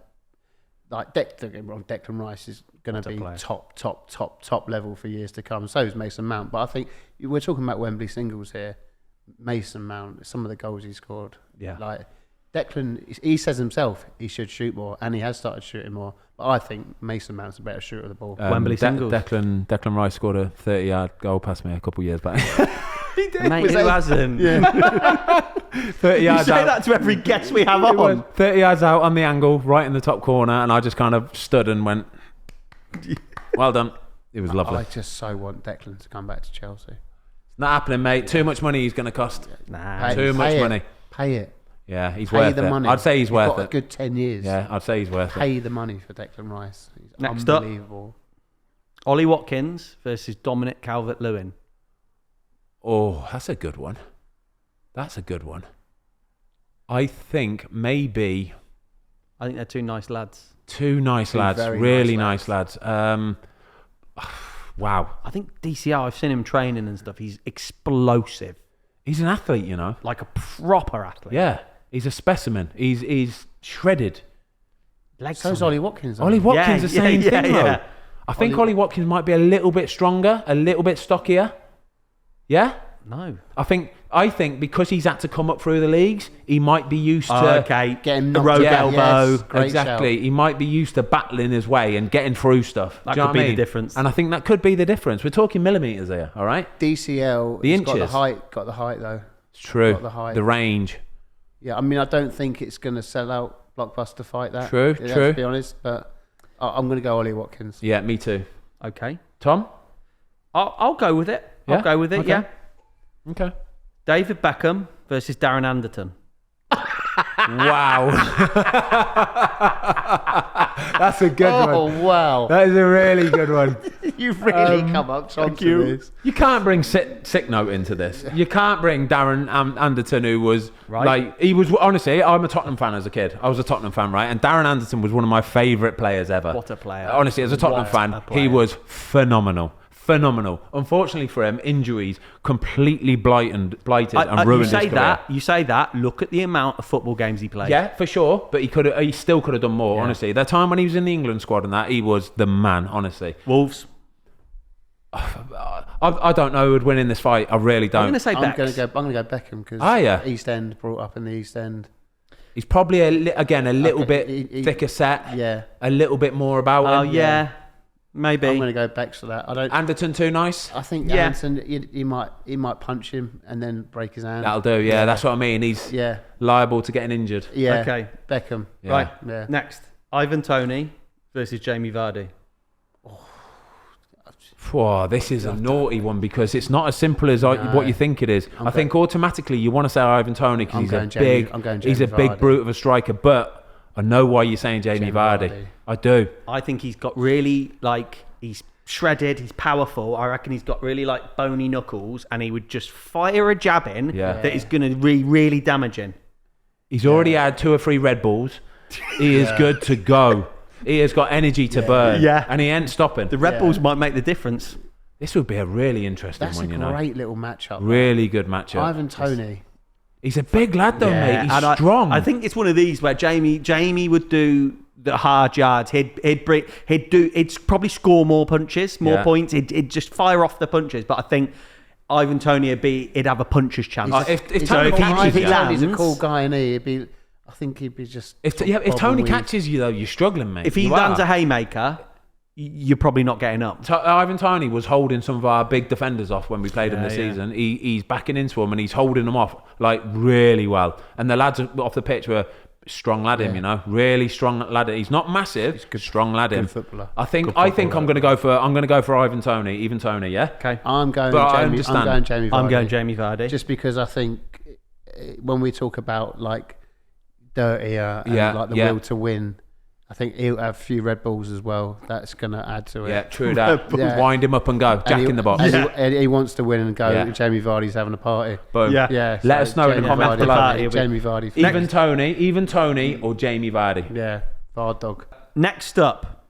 Speaker 3: Declan Rice is going to be top level for years to come. So is Mason Mount. But I think we're talking about Wembley singles here. Mason Mount, some of the goals he scored.
Speaker 2: Yeah.
Speaker 3: Like Declan, he says himself he should shoot more, and he has started shooting more. But I think Mason Mount's a better shooter of the ball.
Speaker 2: Wembley singles.
Speaker 1: Declan Rice scored a 30-yard goal past me a couple of years back.
Speaker 2: He did. Mate, who hasn't?
Speaker 3: Yeah.
Speaker 1: 30 yards
Speaker 2: You say
Speaker 1: out.
Speaker 2: that to every guest we have on.
Speaker 1: 30 yards out on the angle, right in the top corner, and I just kind of stood and went, well done. It was lovely.
Speaker 3: I just so want Declan to come back to Chelsea.
Speaker 1: It's not happening, mate. Too much money he's going to cost.
Speaker 2: Nah.
Speaker 1: Too much money.
Speaker 3: Pay it.
Speaker 1: Yeah, he's
Speaker 3: Pay
Speaker 1: worth
Speaker 3: the
Speaker 1: it.
Speaker 3: money.
Speaker 1: I'd say he's
Speaker 3: You've
Speaker 1: worth
Speaker 3: got
Speaker 1: it.
Speaker 3: a good 10 years.
Speaker 1: Yeah, I'd say he's worth it.
Speaker 3: Pay the money for Declan Rice. He's
Speaker 2: Next up.
Speaker 3: unbelievable.
Speaker 2: Ollie Watkins versus Dominic Calvert-Lewin.
Speaker 1: Oh, that's a good one. That's a good one. I think maybe
Speaker 2: I think they're two nice lads.
Speaker 1: two nice
Speaker 3: Two
Speaker 1: lads,
Speaker 3: very
Speaker 1: really
Speaker 3: nice
Speaker 1: nice lads. Wow,
Speaker 2: I think DCL, I've seen him training and stuff. He's explosive.
Speaker 1: he's an athlete, you know.
Speaker 2: Like a proper athlete.
Speaker 1: Yeah, he's a specimen. He's shredded.
Speaker 2: Legs
Speaker 3: So's
Speaker 2: on
Speaker 3: Ollie
Speaker 2: him.
Speaker 3: Watkins.
Speaker 1: Ollie Watkins, the same thing though.
Speaker 2: yeah.
Speaker 1: I think
Speaker 3: Ollie
Speaker 1: Ollie Watkins might be a little bit stronger, a little bit stockier. Yeah,
Speaker 2: No.
Speaker 1: I think because he's had to come up through the leagues, he might be used to
Speaker 2: Okay.
Speaker 3: Getting
Speaker 2: the
Speaker 3: knocked
Speaker 2: rogue
Speaker 3: out.
Speaker 2: elbow.
Speaker 3: Yes, great
Speaker 1: exactly.
Speaker 3: shout.
Speaker 1: He might be used to battling his way and getting through stuff.
Speaker 2: That
Speaker 1: Do you know
Speaker 2: could be
Speaker 1: what I
Speaker 2: the
Speaker 1: mean?
Speaker 2: difference.
Speaker 1: And I think that could be the difference. We're talking millimeters here, all right?
Speaker 3: DCL
Speaker 1: The
Speaker 3: has got the
Speaker 1: inches.
Speaker 3: height. Got the height though.
Speaker 1: It's true.
Speaker 3: Got the height.
Speaker 1: The range.
Speaker 3: Yeah, I mean, I don't think it's going to sell out Blockbuster fight that.
Speaker 1: True,
Speaker 3: Yeah,
Speaker 1: true.
Speaker 3: To be honest, but I'm going to go Ollie Watkins.
Speaker 1: Yeah, me too.
Speaker 2: Okay.
Speaker 1: Tom?
Speaker 2: I'll go with it.
Speaker 1: Yeah?
Speaker 2: I'll go with it,
Speaker 1: Okay.
Speaker 2: yeah.
Speaker 1: Okay.
Speaker 2: David Beckham versus Darren Anderton.
Speaker 1: Wow. That's a good one.
Speaker 3: Oh wow,
Speaker 1: That is a really good one.
Speaker 3: you've really come up to this.
Speaker 1: You can't bring sick note into this. You can't bring Darren Anderton, who was
Speaker 2: Right.
Speaker 1: like, he was, honestly, I'm a Tottenham fan as a kid. I was a Tottenham fan, right? And Darren Anderton was one of my favourite players ever.
Speaker 2: What a player.
Speaker 1: Honestly, as a Tottenham
Speaker 2: What
Speaker 1: fan,
Speaker 2: a player.
Speaker 1: he was phenomenal. Unfortunately for him, injuries completely blighted and ruined his career.
Speaker 2: You say that. Look at the amount of football games he played.
Speaker 1: Yeah, for sure. But he still could have done more,
Speaker 2: Yeah.
Speaker 1: honestly. The time when he was in the England squad and that, he was the man, honestly.
Speaker 2: Wolves.
Speaker 1: I don't know who would win in this fight. I really
Speaker 2: I'm
Speaker 1: don't.
Speaker 2: going to say
Speaker 3: I'm
Speaker 2: Becks.
Speaker 3: going to go Beckham because
Speaker 1: yeah.
Speaker 3: East End brought up in the East End.
Speaker 1: He's probably, again, a little
Speaker 3: Okay,
Speaker 1: bit
Speaker 3: he-
Speaker 1: thicker set.
Speaker 3: Yeah,
Speaker 1: A little bit more about
Speaker 2: Oh,
Speaker 1: him.
Speaker 2: yeah. Maybe.
Speaker 3: I'm going to go Becks for that. I don't.
Speaker 1: Anderton too nice?
Speaker 3: I think
Speaker 2: Yeah.
Speaker 3: Anderson, he might punch him and then break his hand.
Speaker 1: That'll do, yeah. That's what I mean. He's
Speaker 3: Yeah,
Speaker 1: liable to getting injured.
Speaker 3: yeah.
Speaker 2: Okay.
Speaker 3: Beckham.
Speaker 1: Yeah.
Speaker 2: Right.
Speaker 3: Yeah.
Speaker 2: Next. Ivan Toney versus Jamie Vardy.
Speaker 1: Whoa, this is a naughty one because it's not as simple as what you think it is. I think automatically you want to say Ivan Toney because
Speaker 3: I'm
Speaker 1: he's a
Speaker 3: going Jamie-
Speaker 1: big,
Speaker 3: I'm going
Speaker 1: he's a
Speaker 3: Jamie
Speaker 1: big
Speaker 3: Vardy.
Speaker 1: brute of a striker. But I know why you're saying Jamie
Speaker 3: Jamie
Speaker 1: Vardy.
Speaker 3: Vardy.
Speaker 1: I do.
Speaker 2: I think he's got really, he's shredded, he's powerful. I reckon he's got really, bony knuckles, and he would just fire a jab in
Speaker 1: Yeah.
Speaker 2: that is going to be really damaging.
Speaker 1: He's already had 2 or 3 Red Bulls. He is good to go. He has got energy to burn.
Speaker 2: Yeah.
Speaker 1: And he ain't stopping.
Speaker 2: The Red Bulls might make the difference.
Speaker 1: This would be a really interesting
Speaker 3: That's
Speaker 1: one,
Speaker 3: a
Speaker 1: you know.
Speaker 3: great little matchup.
Speaker 1: Really good matchup.
Speaker 3: Ivan Toney.
Speaker 1: He's a big lad though, mate. He's
Speaker 2: and
Speaker 1: strong.
Speaker 2: I think it's one of these where Jamie would do the hard yards. He'd probably score more punches, more
Speaker 1: Yeah.
Speaker 2: points. He'd just fire off the punches. But I think Ivan Toney he'd have a puncher's chance.
Speaker 1: if
Speaker 3: He's
Speaker 1: Tony
Speaker 3: a cool-
Speaker 1: catches you,
Speaker 3: Tony's a
Speaker 2: lands-
Speaker 3: cool guy, and I think he'd be just.
Speaker 1: if Tony
Speaker 3: bobbing
Speaker 1: catches you though, you're struggling, mate.
Speaker 2: if he
Speaker 1: You
Speaker 2: lands
Speaker 1: are.
Speaker 2: a haymaker, you're probably not getting up.
Speaker 1: Ivan Toney was holding some of our big defenders off when we played him this
Speaker 2: Yeah.
Speaker 1: season. He's backing into them and he's holding them off really well. And the lads off the pitch were strong lad him, you know, really strong lad. He's not massive, strong lad him.
Speaker 3: good footballer.
Speaker 1: I think I'm going to go for Ivan Toney, even Tony, yeah.
Speaker 2: Okay,
Speaker 3: I'm going.
Speaker 1: But I
Speaker 3: Jamie,
Speaker 1: understand.
Speaker 3: I'm going Jamie. Vardy.
Speaker 2: I'm going Jamie Vardy.
Speaker 3: just because I think when we talk about dirtier and
Speaker 1: Yeah,
Speaker 3: the
Speaker 1: yeah.
Speaker 3: will to win, I think he'll have a few Red Bulls as well. That's going to add to it.
Speaker 1: Yeah, true that.
Speaker 3: Yeah.
Speaker 1: Wind him up and go. Jack
Speaker 3: And
Speaker 1: in the box.
Speaker 3: and he wants to win and go.
Speaker 1: Yeah.
Speaker 3: Jamie Vardy's having a party.
Speaker 1: Boom.
Speaker 2: Yeah.
Speaker 3: Yeah.
Speaker 1: Let us know in the
Speaker 3: Jamie
Speaker 1: comments
Speaker 3: Vardy,
Speaker 1: below.
Speaker 2: Vardy.
Speaker 3: Jamie Vardy.
Speaker 1: Even Tony or Jamie Vardy.
Speaker 3: Yeah. Vard dog.
Speaker 2: Next up,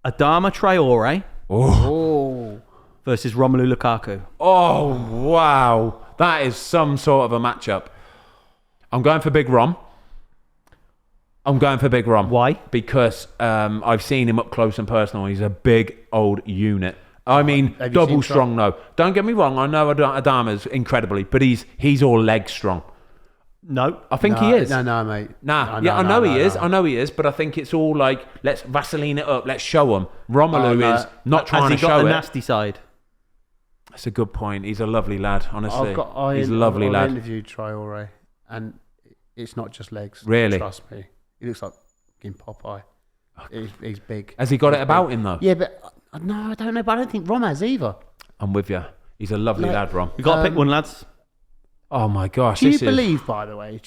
Speaker 2: Adama Traore
Speaker 3: Oh.
Speaker 2: versus Romelu Lukaku.
Speaker 1: Oh, wow. That is some sort of a matchup. I'm going for Big Rom.
Speaker 2: Why?
Speaker 1: Because I've seen him up close and personal. He's a big old unit. I mean,
Speaker 3: Have you
Speaker 1: double
Speaker 3: seen
Speaker 1: strong, no. Don't get me wrong. I know Adama's incredibly, but he's all leg strong.
Speaker 2: No.
Speaker 1: I think he is.
Speaker 3: No, mate.
Speaker 1: Nah, I know he is, but I think it's all like, let's Vaseline it up, let's show him. Romulo is not trying to
Speaker 2: Has he got
Speaker 1: show
Speaker 2: the
Speaker 1: it.
Speaker 2: nasty side?
Speaker 1: That's a good point. He's a lovely lad, honestly. He's a
Speaker 3: I
Speaker 1: lovely lad.
Speaker 3: interviewed Traore, and it's not just legs.
Speaker 1: Really?
Speaker 3: Trust me. He looks like fucking Popeye. He's big.
Speaker 1: Has he got it about him, though?
Speaker 3: Yeah, but no, I don't know. But I don't think Rom has either.
Speaker 1: I'm with you. He's a lovely lad, Rom.
Speaker 2: You've got to pick one, lads.
Speaker 1: Oh, my gosh.
Speaker 3: Do you believe, by the way,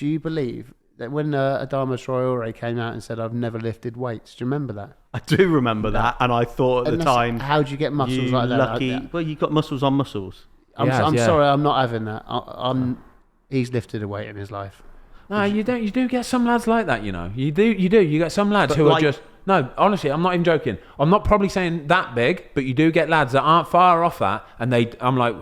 Speaker 3: that when Adama Traore came out and said, I've never lifted weights, do you remember that?
Speaker 2: I do remember that, and I thought at the time,
Speaker 3: how do you get muscles
Speaker 2: you
Speaker 3: like that?
Speaker 2: lucky. Well, you've got muscles on muscles.
Speaker 3: I'm sorry, I'm not having that. He's lifted a weight in his life.
Speaker 1: No, you don't. You do get some lads like that, you know. You do. You get some lads who are just... No, honestly, I'm not even joking. I'm not probably saying that big, but you do get lads that aren't far off that, and I'm like,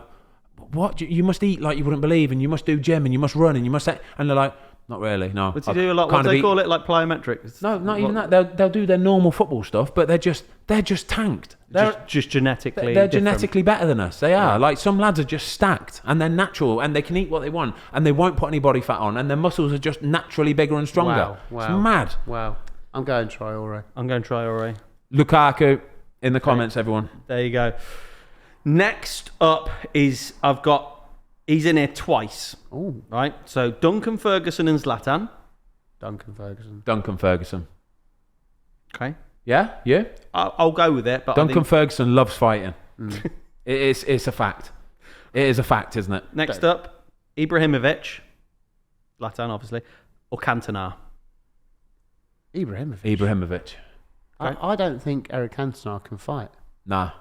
Speaker 1: what? You must eat like you wouldn't believe, and you must do gym, and you must run, and you must... And they're like, not really, no.
Speaker 2: But you do a lot. What do they call it? Like plyometrics?
Speaker 1: No, not even that. They'll do their normal football stuff, but they're just tanked. They're
Speaker 2: just genetically
Speaker 1: They're
Speaker 2: different.
Speaker 1: genetically better than us. They are. Like, some lads are just stacked, and they're natural, and they can eat what they want, and they won't put any body fat on, and their muscles are just naturally bigger and stronger.
Speaker 3: Wow.
Speaker 1: It's mad.
Speaker 3: Wow. I'm going Traore.
Speaker 2: I'm going to try Traore.
Speaker 1: Lukaku in the comments, everyone.
Speaker 2: There you go. Next up is he's in here twice.
Speaker 3: Oh,
Speaker 2: Right? So Duncan Ferguson and Zlatan.
Speaker 3: Duncan
Speaker 1: Ferguson.
Speaker 2: Okay.
Speaker 1: Yeah? You?
Speaker 2: I'll go with it. But
Speaker 1: Duncan Ferguson loves fighting. It's a fact. It is a fact, isn't it?
Speaker 2: Next up, Ibrahimovic. Zlatan, obviously. Or Cantona.
Speaker 3: Ibrahimovic. I don't think Eric Cantona can fight.
Speaker 1: Nah.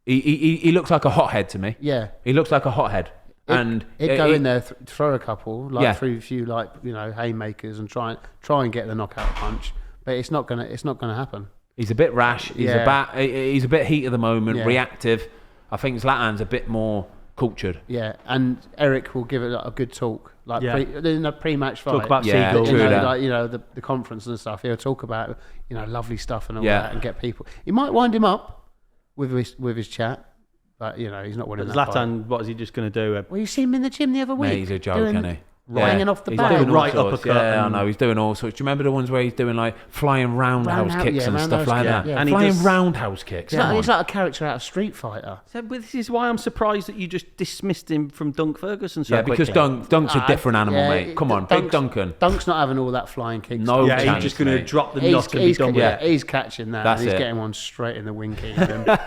Speaker 1: He looks like a hothead to me.
Speaker 3: Yeah.
Speaker 1: He looks like a hothead.
Speaker 3: He'd go in there, throw a couple, through a few, haymakers, and try and get the knockout punch. But it's not gonna happen. He's
Speaker 1: a bit rash. He's a bit heat of the moment, reactive. I think Zlatan's a bit more cultured.
Speaker 3: Yeah, and Eric will give it a good talk, in a pre-match fight.
Speaker 2: Talk about seagulls,
Speaker 3: the conference and stuff. He'll talk about lovely stuff and all that, and get people. He might wind him up with his chat. But, he's not winning that fight.
Speaker 2: Zlatan, what is he just going to do?
Speaker 3: Well, you see him in the gym the other week.
Speaker 1: Mate, he's a joke, isn't he?
Speaker 3: Hanging off the
Speaker 1: he's
Speaker 3: back.
Speaker 1: doing
Speaker 2: right
Speaker 1: all sorts.
Speaker 2: uppercut.
Speaker 1: Yeah, I know. He's doing all sorts. Do you remember the ones where he's doing like flying roundhouse kicks and stuff like that?
Speaker 3: Yeah.
Speaker 1: And flying roundhouse kicks.
Speaker 3: He's like a character out of Street Fighter.
Speaker 2: So, but this is why I'm surprised that you just dismissed him from Dunk Ferguson so quickly.
Speaker 1: Because Dunk's a different animal, mate. Come on, big Duncan.
Speaker 3: Dunk's not having all that flying kicks.
Speaker 1: No
Speaker 2: yeah,
Speaker 1: chance,
Speaker 2: he's just going to drop the knock and be
Speaker 3: he's
Speaker 2: done with it.
Speaker 3: He's catching that.
Speaker 1: That's
Speaker 3: and he's
Speaker 1: it.
Speaker 3: getting one straight in the winky. And then,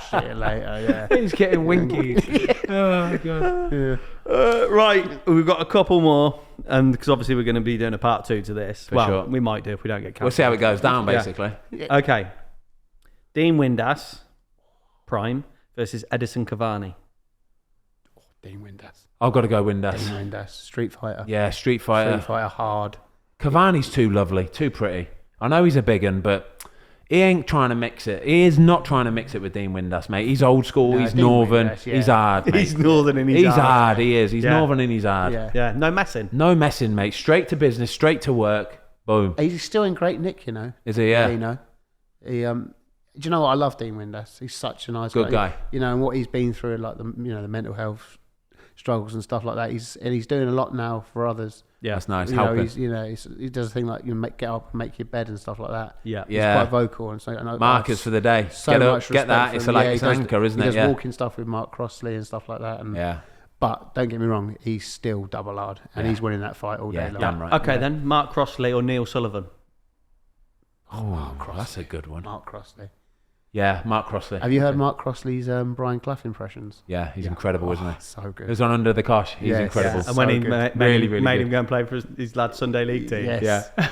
Speaker 3: see you later. Yeah.
Speaker 1: He's getting winky. Oh, God.
Speaker 3: Yeah.
Speaker 2: Right, we've got a couple more, because obviously we're going to be doing a part 2 to this.
Speaker 1: Sure.
Speaker 2: We might do if we don't get cancelled.
Speaker 1: We'll see how it goes down, basically.
Speaker 2: Yeah. Okay. Dean Windass, Prime, versus Ederson Cavani.
Speaker 3: Dean Windass.
Speaker 1: I've got to go Windass.
Speaker 3: Dean Windass. Street Fighter.
Speaker 1: Yeah, Street Fighter.
Speaker 3: Street Fighter hard.
Speaker 1: Cavani's too lovely, too pretty. I know he's a big un, but he ain't trying to mix it. He is not trying to mix it with Dean Windass, mate. He's old school. He's
Speaker 3: Dean
Speaker 1: northern.
Speaker 3: Windass, yeah.
Speaker 1: He's hard, mate.
Speaker 2: He's northern and he's
Speaker 1: hard. He is. He's
Speaker 2: Yeah.
Speaker 1: northern and he's hard.
Speaker 3: Yeah.
Speaker 2: No messing.
Speaker 1: No messing, mate. Straight to business, straight to work. Boom.
Speaker 3: He's still in great nick,
Speaker 1: Is he? Yeah.
Speaker 3: He, do you know what? I love Dean Windass. He's such a nice
Speaker 1: Good guy.
Speaker 3: And what he's been through, like the mental health struggles and stuff like that. He's doing a lot now for others.
Speaker 2: Yeah,
Speaker 1: that's nice.
Speaker 3: You know,
Speaker 1: Helping.
Speaker 3: he does a thing like get up and make your bed and stuff like that.
Speaker 2: Yeah.
Speaker 3: He's quite vocal and so.
Speaker 1: Markers for the day.
Speaker 3: So
Speaker 1: get
Speaker 3: much
Speaker 1: up, get that. It's like it's an anchor, isn't it?
Speaker 3: He does walking stuff with Mark Crossley and stuff like that. And but don't get me wrong, he's still double hard and he's winning that fight all day long.
Speaker 1: Damn right.
Speaker 2: Okay, then Mark Crossley or Neil Sullivan.
Speaker 1: Oh, that's a good one.
Speaker 3: Mark Crossley.
Speaker 1: Yeah, Mark Crossley.
Speaker 3: Have you heard Mark Crossley's Brian Clough impressions?
Speaker 1: Yeah, he's incredible, isn't he?
Speaker 3: So good.
Speaker 1: It was on Under the Cosh. He's incredible.
Speaker 2: And when he
Speaker 1: Really
Speaker 2: made
Speaker 1: good.
Speaker 2: him go and play for his lad's Sunday League team.
Speaker 3: Yes.
Speaker 1: Yeah.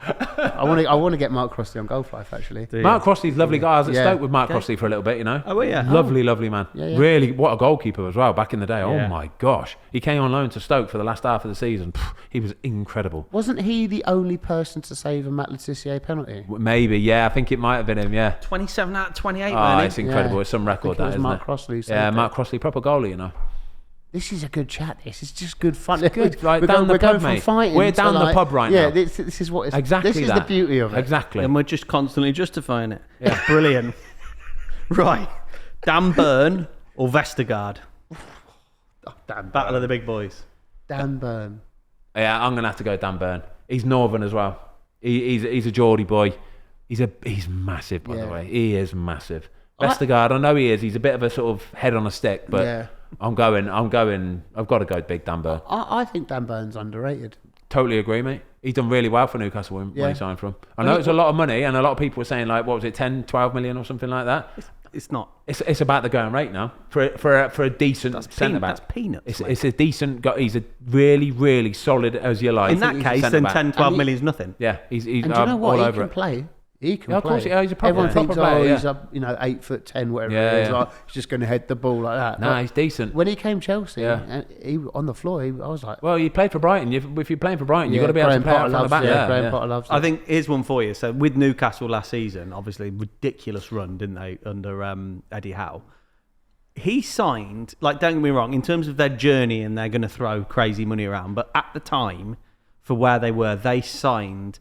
Speaker 3: I want to get Mark Crossley on Golf Life actually.
Speaker 1: Mark Crossley's a lovely guy. I was at
Speaker 3: Yeah.
Speaker 1: Stoke with Mark Crossley for a little bit,
Speaker 2: Oh, were you?
Speaker 1: Lovely, lovely man.
Speaker 3: Yeah.
Speaker 1: Really, what a goalkeeper as well back in the day.
Speaker 2: Yeah.
Speaker 1: Oh my gosh. He came on loan to Stoke for the last half of the season. He was incredible.
Speaker 3: Wasn't he the only person to save a Matt Letizia penalty?
Speaker 1: Maybe, yeah. I think it might have been him, yeah.
Speaker 2: 27 out of 28,
Speaker 1: Oh,
Speaker 2: wasn't
Speaker 1: it's incredible.
Speaker 3: Yeah.
Speaker 1: It's some record,
Speaker 3: I think it was
Speaker 1: isn't
Speaker 3: Mark
Speaker 1: it?
Speaker 3: Crossley.
Speaker 1: Yeah, Mark Crossley, proper goalie,
Speaker 3: this is a good chat. This is just good fun.
Speaker 1: It's good. Like, down the pub, mate. We're down the pub right now.
Speaker 3: Yeah, this is what it's...
Speaker 1: Exactly
Speaker 3: This is the beauty of it.
Speaker 1: Exactly.
Speaker 2: And we're just constantly justifying it. Yeah. It's brilliant. Right. Dan Burn or Vestergaard? Battle of the big boys.
Speaker 3: Dan Burn.
Speaker 1: Yeah, I'm going to have to go Dan Burn. He's Northern as well. He's a Geordie boy. He's massive, by the way. He is massive. Vestergaard, I know he is. He's a bit of a sort of head on a stick, but I'm going. I've got to go big Dan Burn.
Speaker 3: I think Dan Burn's underrated.
Speaker 1: Totally agree, mate. He's done really well for Newcastle when he signed from. I know it's a lot of money, and a lot of people were saying, like, what was it, 10, 12 million or something like that?
Speaker 2: It's not.
Speaker 1: It's about the going rate now for a decent centre back.
Speaker 2: That's peanuts.
Speaker 1: It's a decent guy. He's a really, really solid as you like.
Speaker 2: In that case, then 10, 12 million is nothing.
Speaker 1: Yeah, he's
Speaker 3: and do you know what?
Speaker 1: all
Speaker 3: He
Speaker 1: over
Speaker 3: can
Speaker 1: it.
Speaker 3: play. He can play.
Speaker 1: Of course, he's a proper,
Speaker 3: Everyone thinks,
Speaker 1: player,
Speaker 3: he's up, 8'10", whatever it is. Like, he's just going to head the ball like that.
Speaker 1: Nah, he's decent.
Speaker 3: When he came Chelsea, and he on the floor, I was like,
Speaker 1: well, you played for Brighton. If you're playing for Brighton, you've got to be able to play out from the back.
Speaker 3: Graham Potter loves it.
Speaker 2: I think here's one for you. So with Newcastle last season, obviously ridiculous run, didn't they, under Eddie Howe? He signed, like, don't get me wrong, in terms of their journey, and they're going to throw crazy money around, but at the time, for where they were, they signed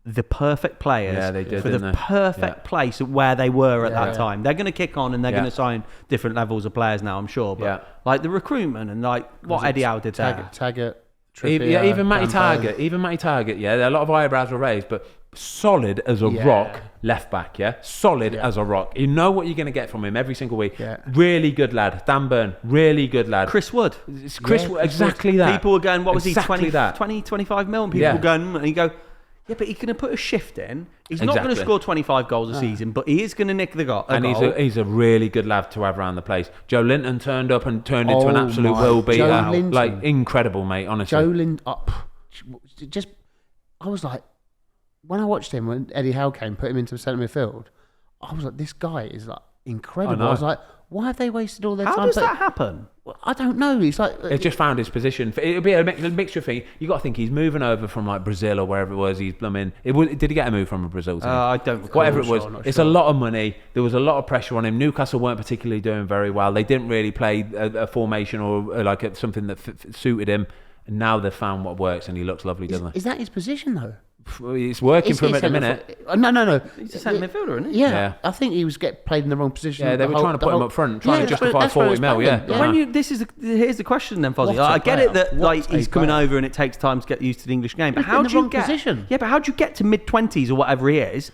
Speaker 2: the perfect players for the perfect place of where they were at that time. They're going to kick on and they're going to sign different levels of players now, I'm sure. But like the recruitment and like what Eddie Howe did there.
Speaker 3: Taggart,
Speaker 1: even Matty Target, a lot of eyebrows were raised, but solid as a rock left back, solid as a rock. You know what you're going to get from him every single week. Really good lad. Dan Burn, really good lad.
Speaker 2: Chris Wood.
Speaker 1: It's Chris Wood, exactly that.
Speaker 2: People were going, what was
Speaker 1: exactly
Speaker 2: he, 20, 25 mil? And people were going, and you go, yeah, but he's going to put a shift in. He's not going to score 25 goals a season, but he is going to nick the goal.
Speaker 1: And he's a really good lad to have around the place. Joe Linton turned up and turned into an absolute will beater. Like, incredible, mate, honestly.
Speaker 3: Joe Linton, I was like, when I watched him, when Eddie Howe came, put him into centre midfield, I was like, this guy is like incredible. I was like, why have they wasted all their time?
Speaker 2: How does that happen?
Speaker 3: Well, I don't know. It's like
Speaker 1: he's just found his position. It'll be a mixture thing. You got to think he's moving over from like Brazil or wherever it was. He's blooming. Did he get a move from a Brazil team?
Speaker 2: I don't recall.
Speaker 1: Whatever it was, it's a lot of money. There was a lot of pressure on him. Newcastle weren't particularly doing very well. They didn't really play a formation or like something that suited him. And now they've found what works, and he looks lovely, doesn't he?
Speaker 3: Is that his position though?
Speaker 1: It's working for him at the minute.
Speaker 3: No.
Speaker 2: He's a centre midfielder, isn't he?
Speaker 3: Yeah, I think he was played in the wrong position.
Speaker 1: Yeah, they were trying to put him up front, trying to justify 40 mil.
Speaker 2: Here's the question then, Fozzie. I get it that like he's coming over and it takes time to get used to the English game, but how do you get? Yeah, but how do you get to mid-20s or whatever he is,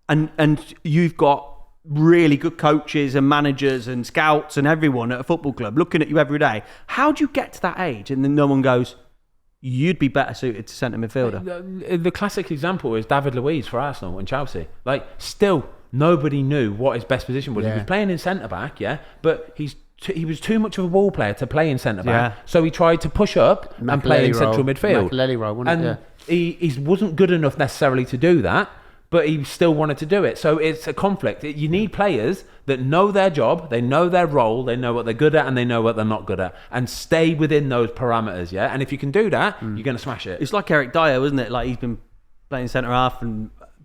Speaker 2: and you've got really good coaches and managers and scouts and everyone at a football club looking at you every day? How do you get to that age and then no one goes, you'd be better suited to centre midfielder?
Speaker 1: The classic example is David Luiz for Arsenal and Chelsea. Like, still, nobody knew what his best position was. He was playing in centre back, but he was too much of a ball player to play in centre back. So he tried to push up and play in central midfield. He wasn't good enough necessarily to do that, but he still wanted to do it. So it's a conflict. You need players that know their job, they know their role, they know what they're good at, and they know what they're not good at, and stay within those parameters. And if you can do that, you're going to smash it.
Speaker 2: It's like Eric Dyer, wasn't it? Like, he's been playing centre half,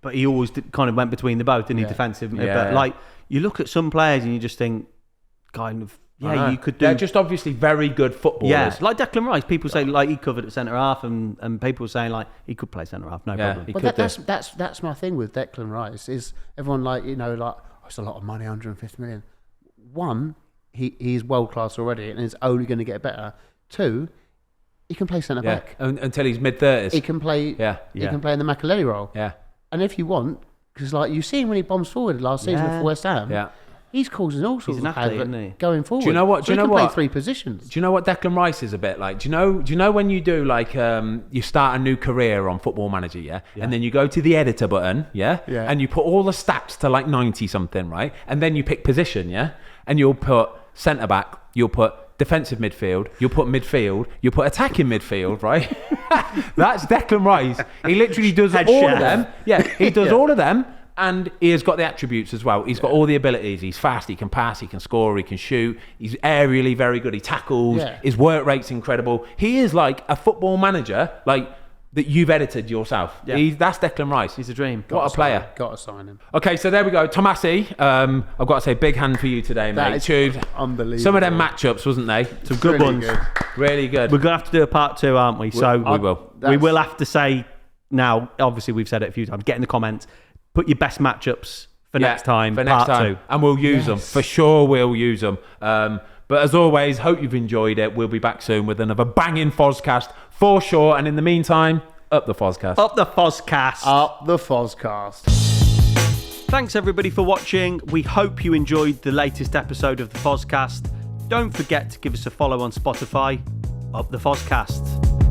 Speaker 2: but he always kind of went between the both, didn't he? Defensive. But like, you look at some players and you just think, kind of, you could do.
Speaker 1: They're just obviously very good footballers.
Speaker 2: Yeah, like Declan Rice. People say like he covered at centre half, and people saying like he could play centre half, no problem.
Speaker 3: Well, that's my thing with Declan Rice. Is everyone like it's a lot of money, 150 million. One, he's world class already, and is only going to get better. Two, he can play centre back
Speaker 1: until he's mid-30s.
Speaker 3: He can play. He can play in the Makelele role.
Speaker 1: Yeah,
Speaker 3: and if you want, because like you see him when he bombs forward last season for West Ham.
Speaker 1: Yeah.
Speaker 3: He's causing all sorts of havoc going forward.
Speaker 1: Do you know what?
Speaker 3: He can play three positions.
Speaker 1: Do you know what Declan Rice is a bit like? Do you know when you do like you start a new career on Football Manager, and then you go to the editor button, and you put all the stats to like 90 something, right? And then you pick position, and you'll put centre back, you'll put defensive midfield, you'll put midfield, you'll put attacking midfield, right? That's Declan Rice. He literally does all of them. Yeah, he does all of them. And he has got the attributes as well. He's got all the abilities. He's fast, he can pass, he can score, he can shoot. He's aerially very good. He tackles. His work rate's incredible. He is like a Football Manager, like that you've edited yourself.
Speaker 2: Yeah.
Speaker 1: That's Declan Rice.
Speaker 2: He's a dream.
Speaker 1: What a player.
Speaker 3: Got to sign him.
Speaker 1: Okay, so there we go. Tomasi, I've got to say big hand for you today, mate.
Speaker 3: That is
Speaker 1: Tubes.
Speaker 3: unbelievable.
Speaker 1: Some of them matchups, wasn't they?
Speaker 2: Some good
Speaker 3: Really
Speaker 2: ones.
Speaker 3: good.
Speaker 1: Really good.
Speaker 2: We're going to have to do a part 2, aren't we? So
Speaker 1: we will.
Speaker 2: We will have to say now, obviously we've said it a few times, get in the comments, put your best matchups for next time,
Speaker 1: for next
Speaker 2: part
Speaker 1: time.
Speaker 2: 2.
Speaker 1: And we'll use them. For sure we'll use them. But as always, hope you've enjoyed it. We'll be back soon with another banging Fozcast for sure. And in the meantime, up the Fozcast.
Speaker 2: Up the Fozcast.
Speaker 3: Up the Fozcast.
Speaker 2: Thanks everybody for watching. We hope you enjoyed the latest episode of the Fozcast. Don't forget to give us a follow on Spotify. Up the Fozcast.